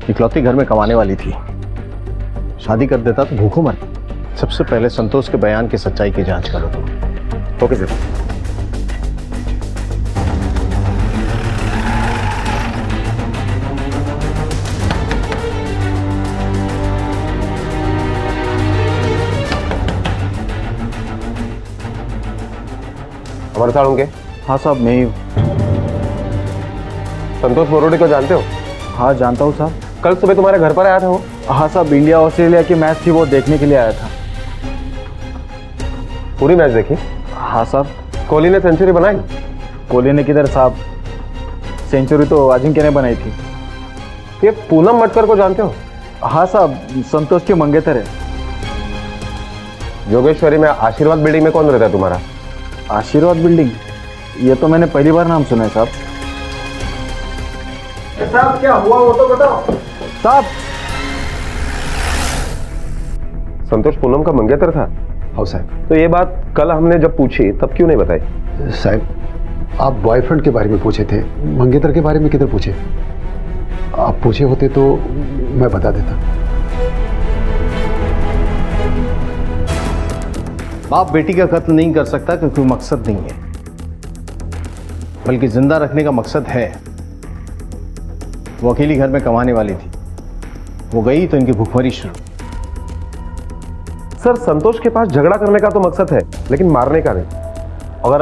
S23: इकलौती घर में कमाने वाली थी, शादी कर देता तो भूखों मर। सबसे पहले संतोष के बयान की सच्चाई की जांच करो तुम।
S21: Okay sir. अमर साहब होंगे?
S23: हाँ साहब, मैं ही हूँ।
S21: संतोष बोराटे को जानते हो?
S23: हाँ जानता हूँ साहब।
S21: कल सुबह तुम्हारे घर पर आया था वो?
S23: हाँ साहब, इंडिया ऑस्ट्रेलिया की मैच थी, वो देखने के लिए आया था।
S21: पूरी मैच देखी?
S23: हाँ साहब।
S21: कोहली ने सेंचुरी बनाई?
S23: कोहली ने किधर साहब, सेंचुरी तो अजिंक्य ने बनाई थी।
S21: ये पूनम मटकर को जानते हो?
S23: हाँ साहब, संतोष के मंगेतर है।
S21: जोगेश्वरी में आशीर्वाद बिल्डिंग में कौन रहता है तुम्हारा?
S23: आशीर्वाद बिल्डिंग? ये तो मैंने पहली बार नाम सुना है साहब।
S21: साहब क्या हुआ वो तो बताओ
S23: साहब।
S21: संतोष पूनम का मंगेतर था?
S19: हाँ साहब।
S21: तो ये बात कल हमने जब पूछी तब क्यों नहीं बताई?
S19: साहब, आप बॉयफ्रेंड के बारे में पूछे थे, मंगेतर के बारे में किधर पूछे? आप पूछे होते तो मैं बता देता।
S23: बाप बेटी का कत्ल नहीं कर सकता क्योंकि मकसद नहीं है, बल्कि जिंदा रखने का मकसद है। वो अकेली घर में कमाने वाली थी, वो गई तो इनकी भूखमरी शुरू।
S21: सर, संतोष के पास झगड़ा करने का तो मकसद है, लेकिन मारने का नहीं।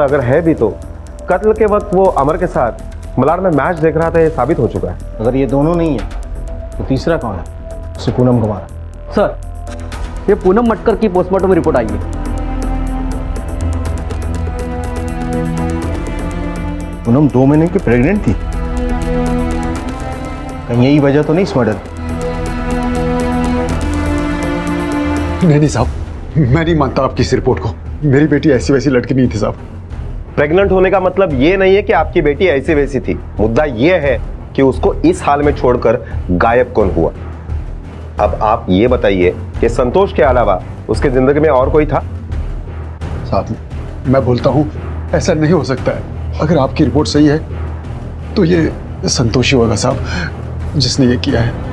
S21: अगर है भी तो कत्ल के वक्त वो अमर के साथ मलाड में मैच देख रहा था, ये साबित हो चुका है।
S23: अगर ये दोनों नहीं है तो तीसरा कौन है? उसे पूनम को मारा।
S24: सर, ये पूनम मटकर की पोस्टमार्टम रिपोर्ट आई है।
S23: पूनम 2 महीने की प्रेग्नेंट थी। कहीं यही वजह तो नहीं इस मर्डर?
S19: नहीं साहब, मैं नहीं मानता आपकी इस रिपोर्ट को। मेरी बेटी ऐसी वैसी लड़की नहीं थी साहब।
S21: प्रेग्नेंट होने का मतलब ये नहीं है कि आपकी बेटी ऐसी वैसी थी। मुद्दा ये है कि उसको इस हाल में छोड़कर गायब कौन हुआ। अब आप ये बताइए कि संतोष के अलावा उसके जिंदगी में और कोई था?
S19: साहब, मैं बोलता हूँ ऐसा नहीं हो सकता है। अगर आपकी रिपोर्ट सही है तो ये संतोष ही होगा साहब जिसने ये किया है।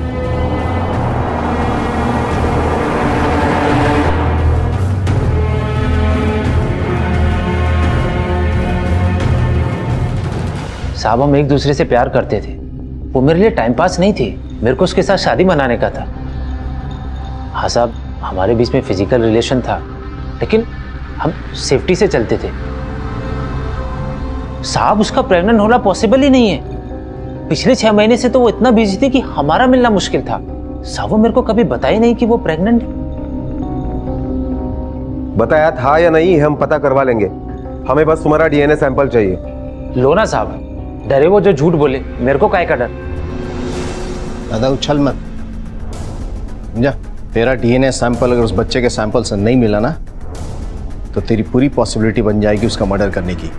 S2: साहब, हम एक दूसरे से प्यार करते थे। वो मेरे लिए टाइम पास नहीं थी, मेरे को उसके साथ शादी मनाने का था। हाँ साहब, हमारे बीच में फिजिकल रिलेशन था, लेकिन हम सेफ्टी से चलते थे। साहब, उसका प्रेग्नेंट होना पॉसिबल ही नहीं है। पिछले 6 महीने से तो वो इतना बिजी थी कि हमारा मिलना मुश्किल था। साहब, वो मेरे को कभी बताया नहीं कि वो प्रेग्नेंट है।
S21: बताया था या नहीं हम पता करवा लेंगे। हमें बस तुम्हारा डीएनए सैंपल चाहिए।
S2: लो ना साहब, डरे वो जो झूठ बोले, मेरे को काहे का डर।
S23: दादा उछल मत जा। तेरा डीएनए सैंपल अगर उस बच्चे के सैंपल से नहीं मिला ना तो तेरी पूरी पॉसिबिलिटी बन जाएगी उसका मर्डर करने की।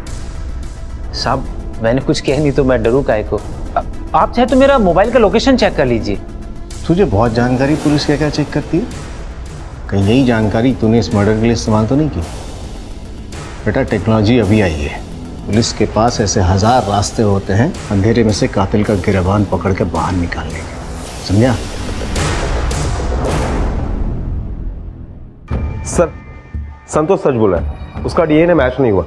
S2: साहब, मैंने कुछ किया नहीं तो मैं डरूं काहे को। आप चाहे तो मेरा मोबाइल का लोकेशन चेक कर लीजिए।
S23: तुझे बहुत जानकारी पुलिस क्या क्या चेक करती है? कहीं यही जानकारी तूने इस मर्डर के लिए इस्तेमाल तो नहीं की? बेटा, टेक्नोलॉजी अभी आई है। पुलिस के पास ऐसे 1000 रास्ते होते हैं अंधेरे में से कातिल का गिरबान पकड़ के बाहर निकालने के। समझा?
S6: सर, संतोष सच बोला है, उसका डीएनए मैच नहीं हुआ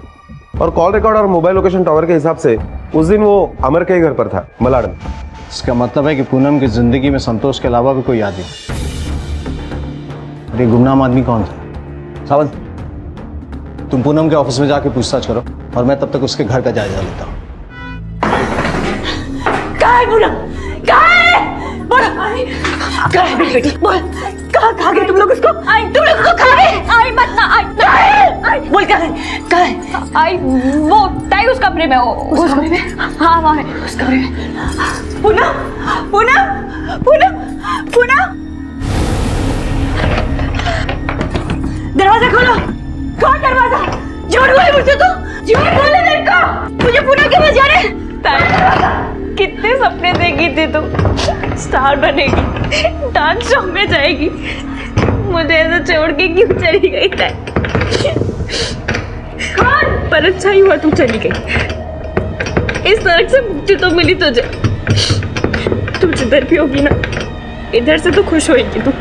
S6: और कॉल रिकॉर्ड और मोबाइल लोकेशन टावर के हिसाब से उस दिन वो अमर के ही घर पर था, मलाड में।
S23: इसका मतलब है कि पूनम की जिंदगी में संतोष के अलावा भी कोई आदमी। ये गुमनाम आदमी कौन था? सावंत, तुम पूनम के ऑफिस में जाके पूछताछ करो और मैं तब तक उसके घर का जायजा लेता हूँ।
S22: कहाँ है पूनम? कहाँ है? बोलो। कहाँ है मेरी बेटी? बोल। कहाँ गए तुम लोग उसको? तुम लोग उसको कहाँ गए?
S5: आई मत ना आई।
S22: बोल कहाँ है? कहाँ है?
S5: आई वो ताई उस कमरे में हो।
S22: उस कमरे में?
S5: हाँ वहाँ है
S22: उस कमरे में। पूनम, पूनम, पूनम, पूनम, दरवाजा खोलो। खोल दरवाजा। झूठ बोले मुझसे तो। झूठ बोले मेरे को। मुझे पूनम के पास जाने।
S5: ताई कितने सपने देखी थी तू? स्टार बनेगी, डांस शो में जाएगी, मुझे ऐसे छोड़ के क्यों चली गई ताई? पर अच्छा ही हुआ तू चली गई। इस सड़क से मुक्ति तो मिली तुझे। तू जिधर भी होगी ना, इधर से तो खुश होगी तू।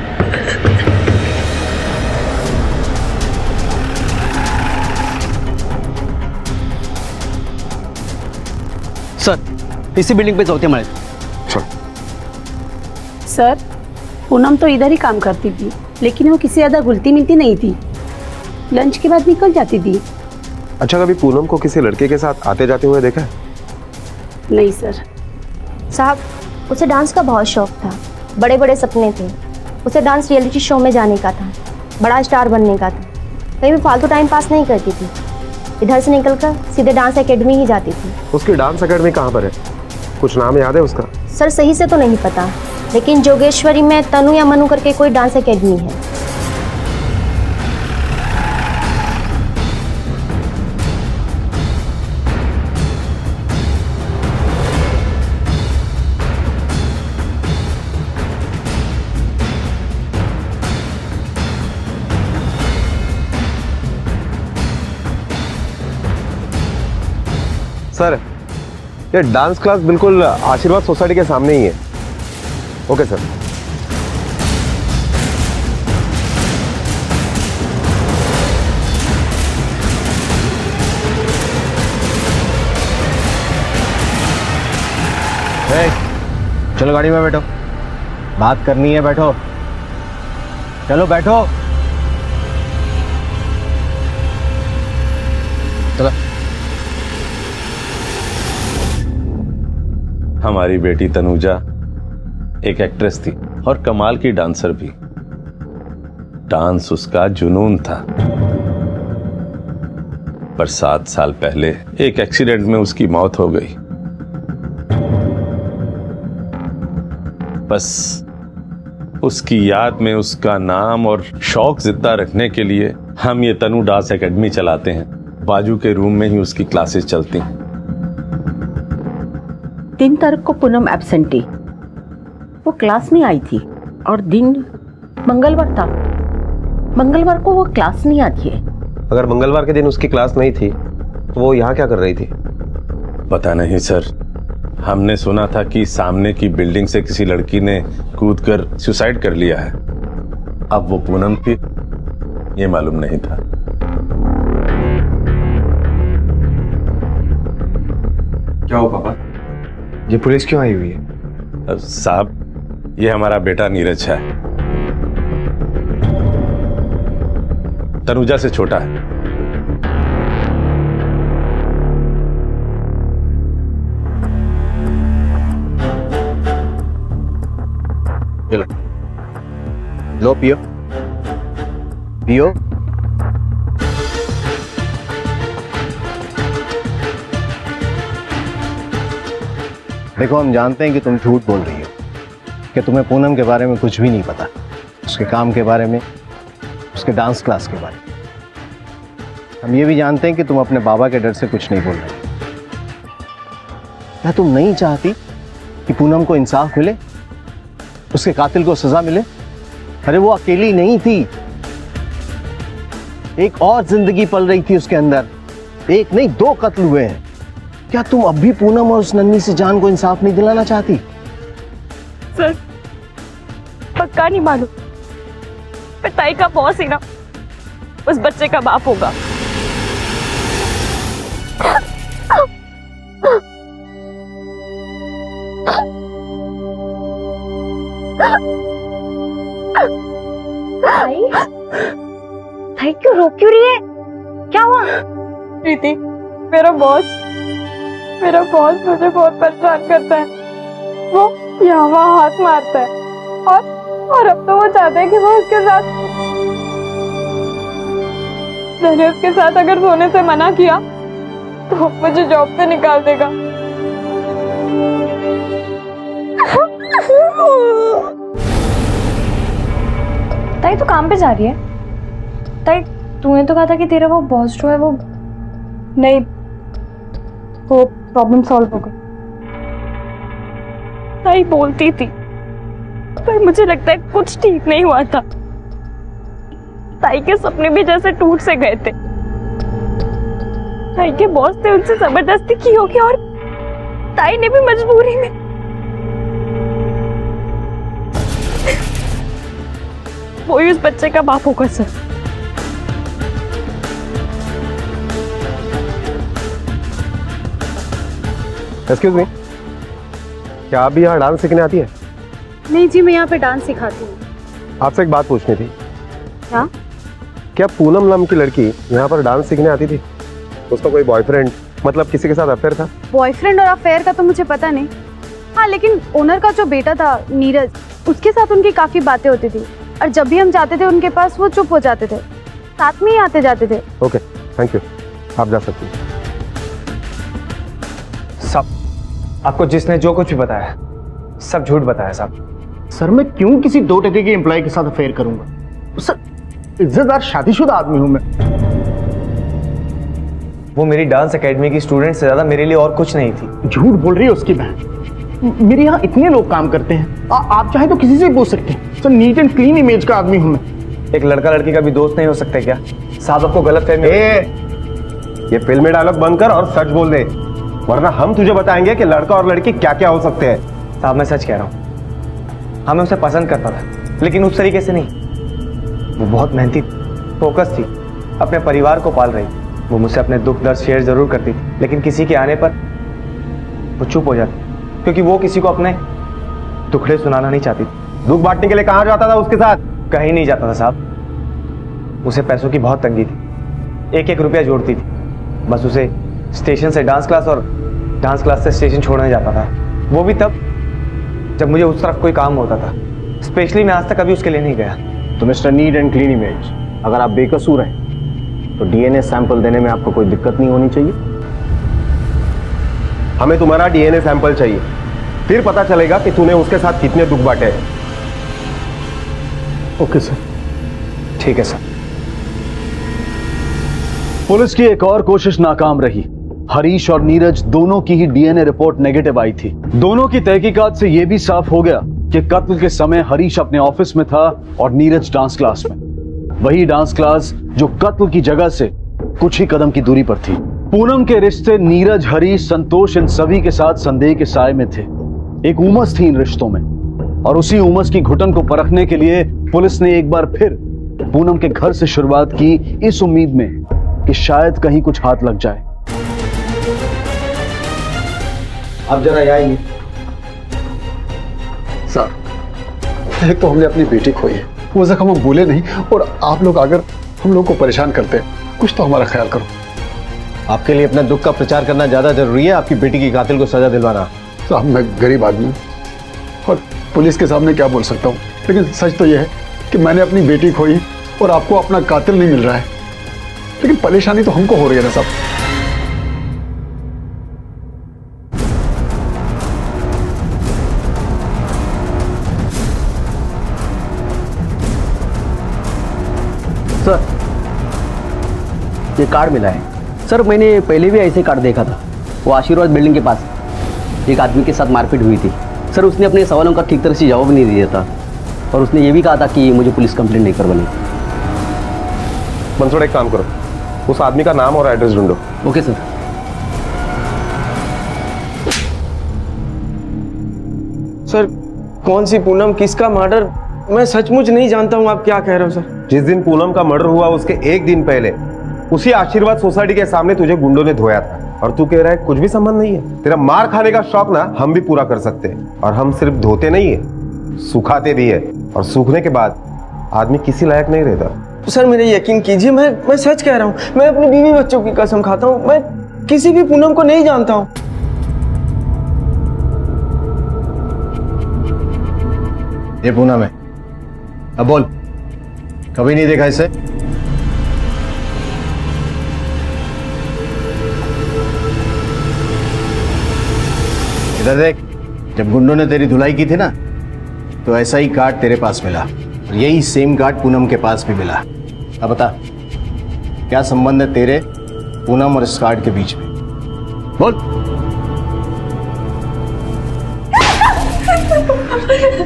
S24: सर, इसी बिल्डिंग पे चौथे माले।
S22: सर, पूनम तो इधर ही काम करती थी, लेकिन वो किसी ज़्यादा घुलती मिलती नहीं थी। लंच के बाद निकल जाती थी।
S6: अच्छा, कभी पूनम को किसी लड़के के साथ आते जाते हुए देखा है?
S22: नहीं सर।
S7: साहब, उसे डांस का बहुत शौक था, बड़े बड़े सपने थे। उसे डांस रियलिटी शो में जाने का था, बड़ा स्टार बनने का था। कहीं भी फालतू टाइम पास नहीं करती थी। इधर से निकलकर सीधे डांस एकेडमी ही जाती थी।
S6: उसकी डांस एकेडमी कहाँ पर है? कुछ नाम याद है उसका?
S7: सर सही से तो नहीं पता, लेकिन जोगेश्वरी में तनु या मनु करके कोई डांस एकेडमी है।
S6: सर, ये डांस क्लास बिल्कुल आशीर्वाद सोसाइटी के सामने ही है। Okay sir.
S23: चलो गाड़ी में बैठो, बात करनी है। बैठो, चलो बैठो। चलो।
S10: हमारी बेटी तनुजा एक एक्ट्रेस थी और कमाल की डांसर भी। डांस उसका जुनून था, पर 7 साल पहले एक एक्सीडेंट में उसकी मौत हो गई। बस उसकी याद में उसका नाम और शौक जिंदा रखने के लिए हम ये तनु डांस एकेडमी चलाते हैं। बाजू के रूम में ही उसकी क्लासेस चलती हैं।
S22: 3 तारीख को पूनम एब्सेंट थी, वो क्लास में आई थी और दिन मंगलवार था। मंगलवार को वो क्लास नहीं आती है।
S6: अगर मंगलवार के दिन उसकी क्लास नहीं थी तो वो यहाँ क्या कर रही थी?
S10: पता नहीं सर, हमने सुना था कि सामने की बिल्डिंग से किसी लड़की ने कूदकर सुसाइड कर लिया है। अब वो पूनम थी ये मालूम नहीं था।
S6: क्या हो पापा, ये पुलिस क्यों आई हुई है?
S10: साहब, ये हमारा बेटा नीरज है, तनुजा से छोटा है।
S23: लो पियो पियो। देखो, हम जानते हैं कि तुम झूठ बोल रही हो, कि तुम्हें पूनम के बारे में कुछ भी नहीं पता, उसके काम के बारे में, उसके डांस क्लास के बारे में। हम ये भी जानते हैं कि तुम अपने बाबा के डर से कुछ नहीं बोल रहे। क्या तुम नहीं चाहती कि पूनम को इंसाफ मिले, उसके कातिल को सजा मिले? अरे वो अकेली नहीं थी, एक और जिंदगी पल रही थी उसके अंदर। एक नहीं 2 कत्ल हुए हैं। क्या तुम अब भी पूनम और उस नन्ही सी जान को इंसाफ नहीं दिलाना चाहती?
S5: सर पक्का नहीं मालूम, पिताई का बॉस ही ना उस बच्चे का बाप होगा।
S22: भाई क्यों रो क्यों रही है? क्या हुआ?
S5: प्रीति, मेरा बॉस मुझे बहुत परेशान करता है। वो यहाँ वहाँ हाथ मारता है और अब तो वो चाहते हैं कि वो उसके साथ, मैंने उसके साथ अगर सोने से मना किया तो मुझे जॉब से निकाल देगा।
S18: ताई तू काम पे जा रही है? ताई तूने तो कहा था कि तेरा वो बॉस जो है वो नहीं, वो प्रॉब्लम सॉल्व हो गई।
S5: ताई बोलती थी पर मुझे लगता है कुछ ठीक नहीं हुआ था। ताई के सपने भी जैसे टूट से गए थे। ताई के बॉस ने उनसे जबरदस्ती की होगी और ताई ने भी मजबूरी में। वो ही उस बच्चे का बाप होगा सर।
S6: एक्सक्यूज मी, क्या आप भी यहाँ डांस सीखने आती है?
S18: नहीं जी, मैं यहाँ पे डांस सिखाती हूँ।
S6: आपसे एक बात पूछनी थी।
S18: क्या?
S6: क्या पूनम नाम की लड़की यहाँ पर डांस सीखने आती थी? उसका कोई बॉयफ्रेंड, मतलब किसी के साथ अफेयर था?
S18: बॉयफ्रेंड और अफेयर का तो मुझे पता नहीं। हाँ, लेकिन ओनर का जो बेटा था नीरज, उसके साथ उनकी काफी बातें होती थी और जब भी हम जाते थे उनके पास वो चुप हो जाते थे, साथ में ही आते जाते थे।
S6: ओके, थैंक यू, आप जा सकती हैं।
S1: सब आपको जिसने जो कुछ भी बताया सब झूठ बताया साहब।
S23: सर मैं क्यों किसी 2 टके के एम्प्लॉय के साथ अफेयर करूंगा? सर इज्जतदार शादीशुदा आदमी हूं मैं।
S1: वो मेरी डांस एकेडमी की स्टूडेंट से ज्यादा मेरे लिए और कुछ नहीं थी।
S23: झूठ बोल रही है उसकी बहन। मेरे यहाँ इतने लोग काम करते हैं, आप चाहे तो किसी से पूछ सकते हैं। Sir neat and clean image का आदमी हूं मैं।
S1: एक लड़का लड़की का भी दोस्त नहीं हो सकता क्या? साहब आपको गलत फहमी।
S6: ये फिल्म में डायलॉग बंद कर और सच बोल दे, वरना हम तुझे बताएंगे कि लड़का और लड़की क्या क्या हो सकते हैं।
S1: साहब मैं सच कह रहा हूँ, हाँ मैं उसे पसंद करता था, लेकिन उस तरीके से नहीं। वो बहुत मेहनती, फोकस थी, अपने परिवार को पाल रही। वो मुझसे अपने दुख दर्द शेयर जरूर करती थी, लेकिन किसी के आने पर वो चुप हो जाती, क्योंकि वो किसी को अपने दुखड़े सुनाना नहीं चाहती।
S6: दुख बांटने के लिए कहाँ जाता था उसके साथ?
S1: कहीं नहीं जाता था साहब। उसे पैसों की बहुत तंगी थी, 1-1 रुपया जोड़ती थी। बस उसे स्टेशन से डांस क्लास और डांस क्लास से स्टेशन छोड़ने जाता था, वो भी तब जब मुझे उस तरफ कोई काम होता था। स्पेशली मैं आज तक कभी उसके लिए नहीं गया।
S23: तो mister neat and clean image, अगर आप बेकसूर हैं तो डीएनए सैंपल देने में आपको कोई दिक्कत नहीं होनी चाहिए।
S6: हमें तुम्हारा डीएनए सैंपल चाहिए, फिर पता चलेगा कि तूने उसके साथ कितने दुख बांटे हैं।
S23: Okay sir.
S4: ठीक है सर। पुलिस की एक और कोशिश नाकाम रही। हरीश और नीरज दोनों की ही डीएनए रिपोर्ट नेगेटिव आई थी। दोनों की तहकीकात से यह भी साफ हो गया कि कत्ल के समय हरीश अपने ऑफिस में था और नीरज डांस क्लास में। वही डांस क्लास जो कत्ल की जगह से कुछ ही कदम की दूरी पर थी। पूनम के रिश्ते नीरज, हरीश, संतोष इन सभी के साथ संदेह के साए में थे। एक उमस थी इन रिश्तों में, और उसी उमस की घुटन को परखने के लिए पुलिस ने एक बार फिर पूनम के घर से शुरुआत की, इस उम्मीद में कि शायद कहीं कुछ हाथ लग जाए।
S23: आप जरा आइए।
S21: सर एक तो हमने अपनी बेटी खोई है, वो जख्म हम भूले नहीं, और आप लोग अगर हम लोग को परेशान करते हैं, कुछ तो हमारा ख्याल करो।
S23: आपके लिए अपना दुख का प्रचार करना ज्यादा जरूरी है, आपकी बेटी की कातिल को सजा दिलवाना?
S21: साहब मैं गरीब आदमी हूँ और पुलिस के सामने क्या बोल सकता हूँ, लेकिन सच तो यह है कि मैंने अपनी बेटी खोई और आपको अपना कातिल नहीं मिल रहा है, लेकिन परेशानी तो हमको हो रही है ना साहब।
S24: सर ये कार्ड मिला है। सर मैंने पहले भी ऐसे कार्ड देखा था, वो आशीर्वाद बिल्डिंग के पास। एक आदमी के साथ मारपीट हुई थी सर। उसने अपने सवालों का ठीक तरह से जवाब नहीं दिया था और उसने ये भी कहा था कि मुझे पुलिस कंप्लेंट नहीं करवानी।
S6: मंसूर, एक काम करो, उस आदमी का नाम और एड्रेस ढूंढो।
S24: Okay sir.
S17: सर कौन सी पूनम, किसका मर्डर, मैं सचमुच नहीं जानता हूँ। आप क्या कह रहे हो सर?
S6: जिस दिन पूनम का मर्डर हुआ उसके एक दिन पहले उसी आशीर्वाद सोसाइटी के सामने तुझे गुंडों ने धोया था, और तू कह रहा है कुछ भी संबंध नहीं है। तेरा मार खाने का शौक ना हम भी पूरा कर सकते हैं, और हम सिर्फ धोते नहीं है, सुखाते भी है, और सूखने के बाद आदमी किसी लायक नहीं रहता।
S17: सर मेरे यकीन कीजिए, मैं सच कह रहा हूँ। मैं अपनी बीवी बच्चों की कसम खाता हूँ, मैं किसी भी पूनम को नहीं जानता हूँ।
S23: ये पूनम है, अब बोल, कभी नहीं देखा इसे? इधर देख, जब गुंडों ने तेरी धुलाई की थी ना, तो ऐसा ही कार्ड तेरे पास मिला, और यही सेम कार्ड पूनम के पास भी मिला। अब बता, क्या संबंध है तेरे, पूनम और इस कार्ड के बीच में? बोल।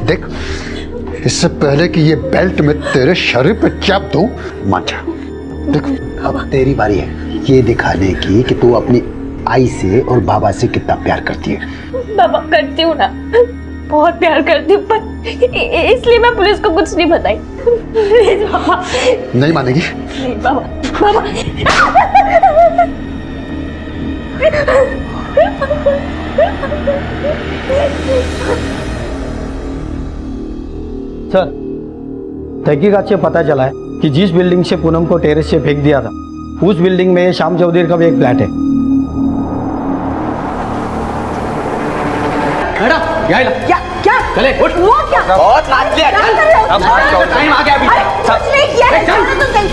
S21: देख, इससे पहले कि ये बेल्ट में तेरे शरीर पे चाप दूं, मान जा। देख,
S9: अब तेरी बारी है ये दिखाने की कि तू अपनी आई से और बाबा से कितना प्यार करती है।
S5: बाबा करती हूँ ना, बहुत प्यार करती हूँ, पर इसलिए मैं पुलिस को कुछ नहीं बताई। प्लीज बाबा।
S21: नहीं मानेगी?
S5: नहीं बाबा, बाबा।
S15: सर, तहकीकात से पता चला है कि जिस बिल्डिंग से पूनम को टेरेस से फेंक दिया था, उस बिल्डिंग में श्याम चौधरी का भी एक फ्लैट है।
S22: क्या क्या
S15: चले, उठ।
S22: वो क्या?
S15: बहुत लाज लिया, चल। अब टाइम आ गया अभी।
S22: कुछ नहीं किया है, छोड़ो तो सही।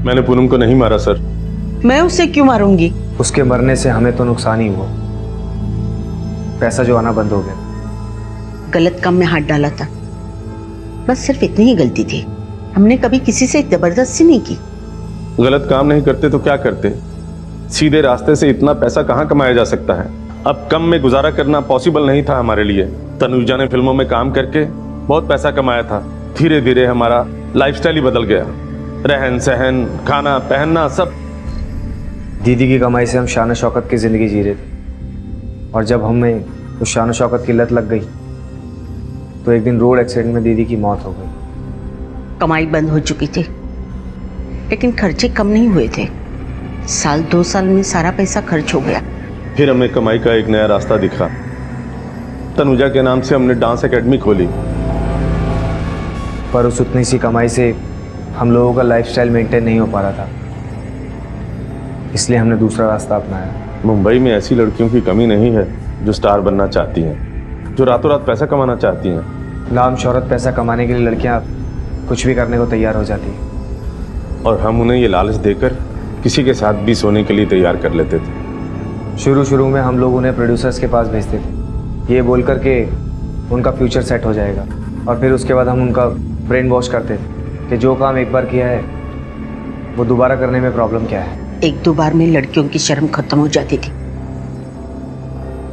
S10: मैंने पूनम को नहीं मारा सर।
S22: मैं उसे क्यों मारूंगी?
S1: उसके मरने से हमें तो नुकसान ही हुआ, पैसा जो आना बंद हो गया।
S22: गलत काम में हाथ डाला था, बस सिर्फ इतनी ही गलती थी। हमने कभी किसी से जबरदस्ती नहीं की।
S10: गलत काम नहीं करते तो क्या करते? सीधे रास्ते से इतना पैसा कहाँ कमाया जा सकता है? अब कम में गुजारा करना पॉसिबल नहीं था हमारे लिए। तनुजा ने फिल्मों में काम करके बहुत पैसा कमाया था। धीरे धीरे हमारा लाइफस्टाइल ही बदल गया, रहन सहन, खाना पहनना सब।
S1: दीदी की कमाई से हम शान शौकत की जिंदगी जी रहे थे, और जब हमें उस शान शौकत की लत लग गई तो एक दिन रोड एक्सीडेंट में दीदी की मौत हो गई।
S22: कमाई बंद हो चुकी थी, लेकिन खर्चे कम नहीं हुए थे। साल 2 साल में सारा पैसा खर्च हो गया।
S10: फिर हमें कमाई का एक नया रास्ता दिखा। तनुजा के नाम से हमने डांस एकेडमी खोली,
S1: पर उस उतनी सी कमाई से हम लोगों का लाइफस्टाइल मेंटेन नहीं हो पा रहा था, इसलिए हमने दूसरा रास्ता अपनाया।
S10: मुंबई में ऐसी लड़कियों की कमी नहीं है जो स्टार बनना चाहती हैं, जो रातों रात पैसा कमाना चाहती हैं।
S1: नाम शोहरत पैसा कमाने के लिए लड़कियां कुछ भी करने को तैयार हो जाती हैं,
S10: और हम उन्हें ये लालच देकर किसी के साथ भी सोने के लिए तैयार कर लेते थे।
S1: शुरू में हम लोग उन्हें प्रोड्यूसर्स के पास भेजते थे, ये बोल कर के उनका फ्यूचर सेट हो जाएगा, और फिर उसके बाद हम उनका ब्रेन वॉश करते थे कि जो काम एक बार किया है वो दोबारा करने में प्रॉब्लम क्या है।
S22: 1-2 बार में लड़कियों की शर्म खत्म हो जाती थी,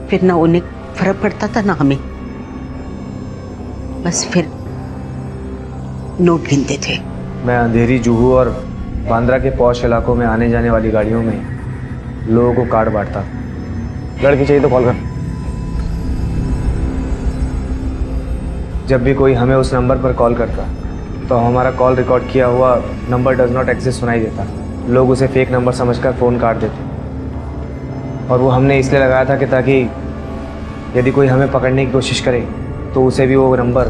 S22: फिर ना उन्हें फर्क पड़ता था ना हमें। बस फिर नोट गिनते थे।
S1: मैं अंधेरी, जुहू और बांद्रा के पॉश इलाकों में आने जाने वाली गाड़ियों में लोगों को कार्ड बांटता। लड़की चाहिए तो कॉल कर। जब भी कोई हमें उस नंबर पर कॉल करता तो हमारा कॉल रिकॉर्ड किया हुआ नंबर डज नॉट एग्जिस्ट सुनाई देता। लोग उसे फेक नंबर समझकर फ़ोन काट देते, और वो हमने इसलिए लगाया था कि ताकि यदि कोई हमें पकड़ने की कोशिश करे तो उसे भी वो नंबर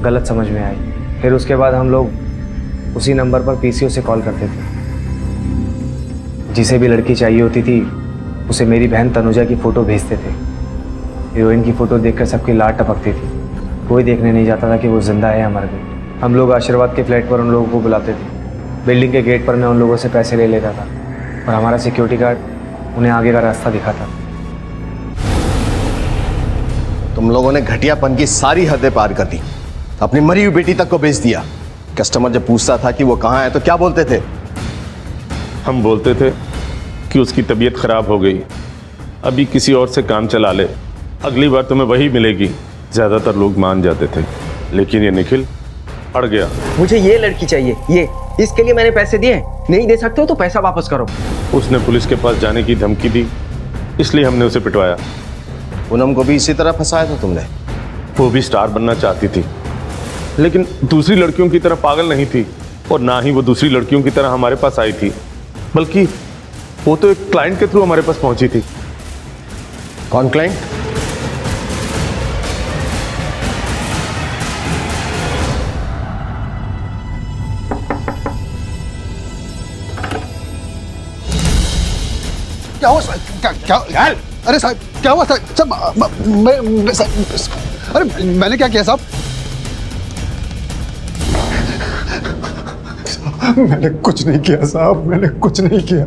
S1: गलत समझ में आए। फिर उसके बाद हम लोग उसी नंबर पर पीसीओ से कॉल करते थे। जिसे भी लड़की चाहिए होती थी उसे मेरी बहन तनुजा की फ़ोटो भेजते थे। हीरोइन की फ़ोटो देखकर सबकी लाट टपकती थी, कोई देखने नहीं जाता था कि वो जिंदा है या मर गई। हम लोग आशीर्वाद के फ्लैट पर उन लोगों को बुलाते थे। बिल्डिंग के गेट पर मैं उन लोगों से पैसे ले लेता था, और हमारा सिक्योरिटी गार्ड उन्हें आगे का रास्ता दिखाता।
S23: तुम लोगों ने घटियापन की सारी हदें पार कर दी, अपनी मरी हुई बेटी तक को बेच दिया। कस्टमर जब पूछता था कि वो कहाँ है तो क्या बोलते थे?
S10: हम बोलते थे कि उसकी तबीयत खराब हो गई, अभी किसी और से काम चला ले, अगली बार तुम्हें वही मिलेगी। ज्यादातर लोग मान जाते थे, लेकिन ये निखिल अड़ गया।
S17: मुझे ये लड़की चाहिए, ये, इसके लिए मैंने पैसे दिए, नहीं दे सकते हो तो पैसा वापस करो।
S10: उसने पुलिस के पास जाने की धमकी दी, इसलिए हमने उसे पिटवाया।
S23: पूनम को भी इसी तरह फंसाया था तुमने?
S10: वो भी स्टार बनना चाहती थी, लेकिन दूसरी लड़कियों की तरह पागल नहीं थी, और ना ही वो दूसरी लड़कियों की तरह हमारे पास आई थी, बल्कि वो तो एक क्लाइंट के थ्रू हमारे पास पहुंची थी।
S23: कौन क्लाइंट?
S21: क्या हुआ साहब? क्या अरे साहब क्या हुआ साहब? अरे मैंने क्या किया साहब? मैंने कुछ नहीं किया साहब, मैंने कुछ नहीं किया।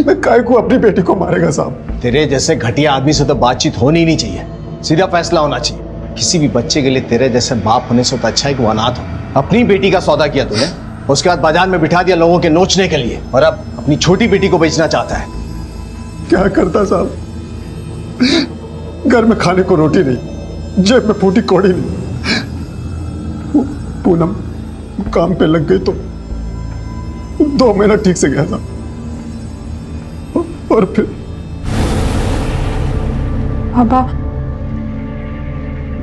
S21: मैं काय को अपनी बेटी को मारेगा साहब?
S23: तेरे जैसे घटिया आदमी से तो बातचीत होनी ही नहीं चाहिए, सीधा फैसला होना चाहिए। किसी भी बच्चे के लिए तेरे जैसे बाप होने से तो अच्छा है कि वो अनाथ हो। अपनी बेटी का सौदा किया तूने, उसके बाद बाजार में बिठा दिया लोगों के नोचने के लिए, और अब अपनी छोटी बेटी को बेचना चाहता है।
S21: क्या करता साहब? घर में खाने को रोटी नहीं, जेब में फूटी कौड़ी नहीं। पूनम काम पे लग गई तो 2 महीना ठीक से गया था, और फिर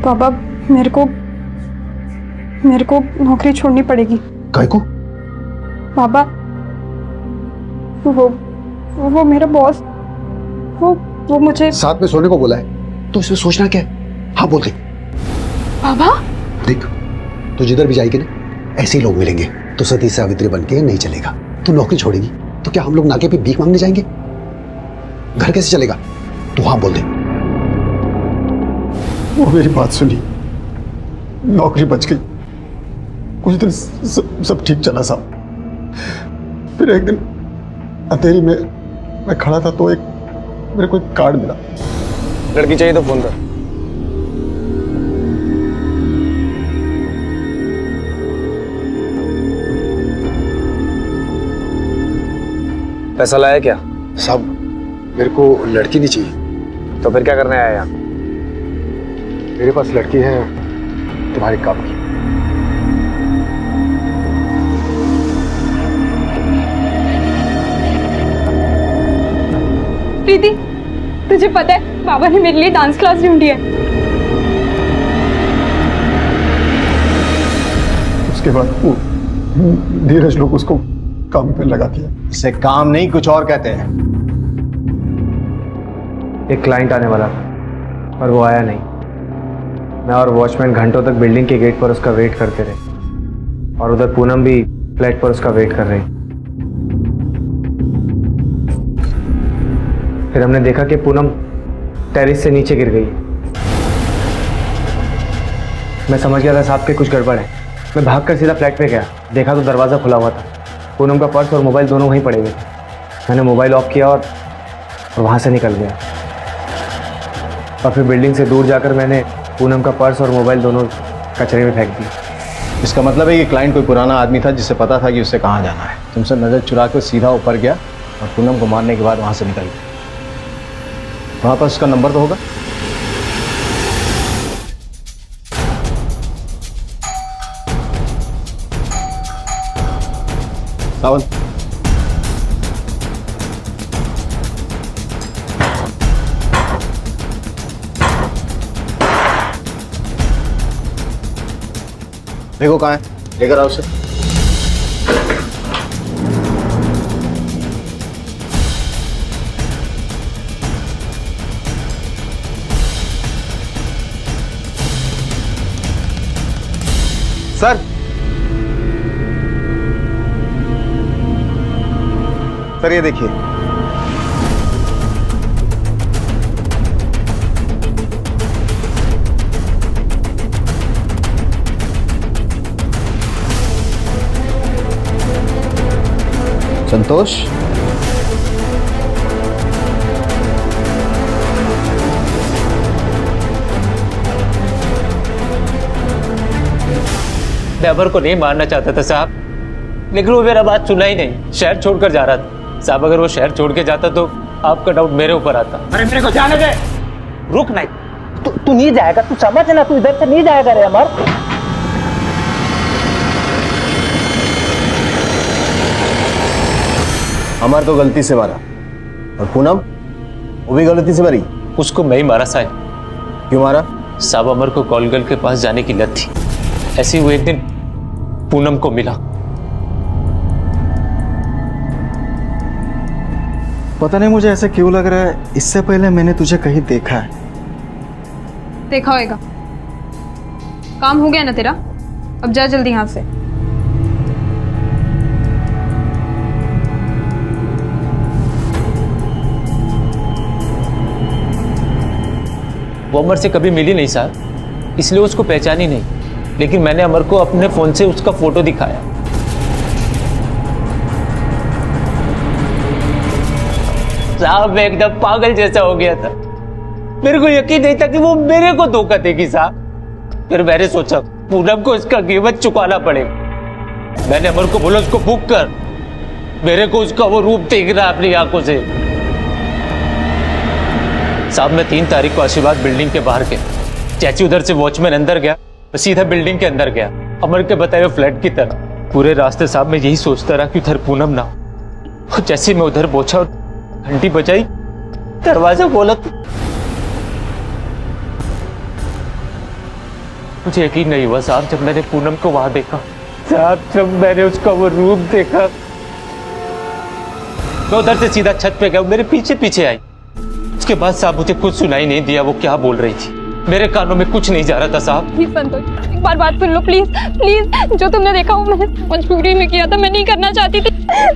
S18: पापा मेरे को नौकरी छोड़नी पड़ेगी।
S21: काय को?
S18: पापा वो मेरा बॉस, वो मुझे
S21: साथ में सोने को बोला है, तो इसमें सोचना क्या है? हाँ बोल दे।
S18: पापा
S9: देख, तू जिधर भी जाएगी ना ऐसे ही लोग मिलेंगे, तो सती सावित्री बन के नहीं चलेगा। तू नौकरी छोड़ेगी तो क्या हम लोग नाके पे भीख मांगने जाएंगे? घर कैसे चलेगा? तू हाँ बोल दे।
S21: वो मेरी बात सुनी, नौकरी बच गई, कुछ दिन सब ठीक चला साहब। फिर एक दिन अंधेरी में मैं खड़ा था तो मेरे को एक कार्ड मिला।
S1: लड़की चाहिए तो फोन कर। पैसा लाया क्या?
S21: साहब मेरे को लड़की नहीं चाहिए।
S1: तो फिर क्या करने आया यहाँ?
S21: मेरे पास लड़की है तुम्हारे काम की।
S18: प्रीति, तुझे पता है बाबा ने मेरे लिए डांस क्लास ढूंढी है।
S21: उसके बाद वो धीरज लोग उसको काम पे लगा दिया।
S23: इसे काम नहीं कुछ और कहते हैं।
S1: एक क्लाइंट आने वाला था पर वो आया नहीं। मैं और वॉचमैन घंटों तक बिल्डिंग के गेट पर उसका वेट करते रहे, और उधर पूनम भी फ्लैट पर उसका वेट कर रही। फिर हमने देखा कि पूनम टेरिस से नीचे गिर गई। मैं समझ गया था साहब के कुछ गड़बड़ है। मैं भागकर सीधा फ्लैट पे गया, देखा तो दरवाज़ा खुला हुआ था। पूनम का पर्स और मोबाइल दोनों वहीं पड़े हुए थे। मैंने मोबाइल ऑफ किया और वहाँ से निकल गया, और फिर बिल्डिंग से दूर जाकर मैंने पूनम का पर्स और मोबाइल दोनों कचरे में फेंक दिए।
S23: इसका मतलब है कि क्लाइंट कोई पुराना आदमी था जिसे पता था कि उसे कहाँ जाना है। तुमसे नज़र चुरा कर सीधा ऊपर गया और पूनम को मारने के बाद वहाँ से निकल गया। वहाँ पर उसका नंबर तो होगा। सावंत, देखो कहाँ है, लेकर आओ उसे।
S6: सर, सर ये देखिए।
S23: संतोष,
S2: मैं अमर को नहीं मारना चाहता था साहब, लेकिन वो मेरा बात सुना ही नहीं, शहर छोड़कर जा रहा था। साहब अगर वो शहर छोड़ के जाता तो आपका डाउट मेरे ऊपर आता।
S12: अरे मेरे को जाने दे।
S2: रुक नहीं, तू नहीं जाएगा, तू समझ ना, तू इधर से नहीं जाएगा रे अमर।
S23: अमर तो गलती से मारा, और पूनम वो भी गलती से मरी।
S2: उसको मैं ही मारा साहब।
S23: क्यों मारा?
S2: साहब अमर को कॉलगर्ल के पास जाने की लत थी। ऐसे ही वो एक दिन पूनम को मिला।
S23: पता नहीं मुझे ऐसा क्यों लग रहा है, इससे पहले मैंने तुझे कहीं देखा है।
S18: देखा होएगा। काम हो गया ना तेरा, अब जा जल्दी यहाँ से।
S2: वो अमर से कभी मिली नहीं साहब, इसलिए उसको पहचानी नहीं। लेकिन मैंने अमर को अपने फोन से उसका फोटो दिखाया। साहब मैं एकदम पागल जैसा हो गया था। मेरे को यकीन नहीं था कि वो मेरे को धोखा देगी साहब। फिर मैंने सोचा पूनम को इसका कीमत चुकाना पड़ेगा। मैंने अमर को बोला उसको बुक कर, मेरे को उसका वो रूप देख रहा अपनी आंखों से। साहब मैं 3 तारीख को आशीर्वाद बिल्डिंग के बाहर गया। चाची उधर से वॉचमैन अंदर गया, मैं सीधा बिल्डिंग के अंदर गया, अमर के बताए हुए फ्लैट की तरफ। पूरे रास्ते साहब मैं यही सोचता रहा कि उधर पूनम ना हो। जैसे मैं उधर पहुंचा और घंटी बजाई, दरवाजा खोला तो मुझे यकीन नहीं हुआ साहब जब मैंने पूनम को वहां देखा। साहब जब मैंने उसका वो रूप देखा, मैं उधर से सीधा छत पे गया, मेरे पीछे पीछे आई। उसके बाद साहब मुझे कुछ सुनाई नहीं दिया वो क्या बोल रही थी। मेरे कानों में कुछ नहीं जा रहा था साहब।
S18: प्लीज संतोष, एक बार बात सुन लो प्लीज प्लीज। जो तुमने देखा वो मैंने मजबूरी में किया था, मैं नहीं करना चाहती थी।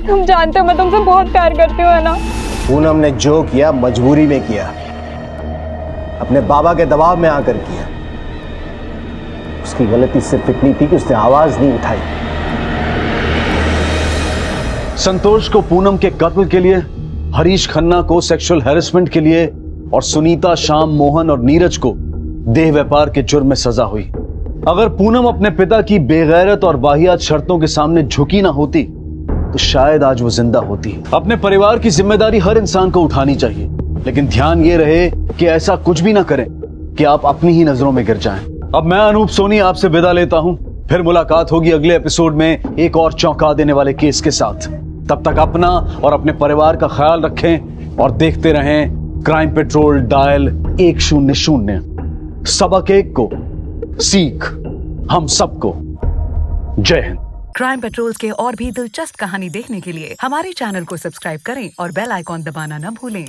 S18: तुम जानते हो मैं तुमसे बहुत प्यार करती हूँ, है ना।
S23: पूनम ने जो किया मजबूरी में किया, अपने बाबा के दबाव में आकर किया। उसकी गलती सिर्फ इतनी थी कि उसने आवाज नहीं उठाई।
S4: संतोष को पूनम के कत्ल के लिए, हरीश खन्ना को सेक्सुअल हैरेसमेंट के लिए और सुनीता, श्याम, मोहन और नीरज को देह व्यापार के जुर्म में सजा हुई। अगर पूनम अपने पिता की बेगैरत और वाहियात शर्तों के सामने झुकी ना होती तो शायद आज वो जिंदा होती। अपने परिवार की जिम्मेदारी हर इंसान को उठानी चाहिए, लेकिन ध्यान ये रहे कि ऐसा कुछ भी ना करें कि आप अपनी ही नजरों में गिर जाएं। अब मैं अनूप सोनी आपसे विदा लेता हूं, फिर मुलाकात होगी अगले एपिसोड में एक और चौंका देने वाले केस के साथ। तब तक अपना और अपने परिवार का ख्याल रखें और देखते रहें क्राइम पेट्रोल डायल 100। सबक एक को, सीख हम सबको। जय हिंद।
S3: क्राइम पेट्रोल्स के और भी दिलचस्प कहानी देखने के लिए हमारे चैनल को सब्सक्राइब करें और बेल आइकॉन दबाना न भूलें।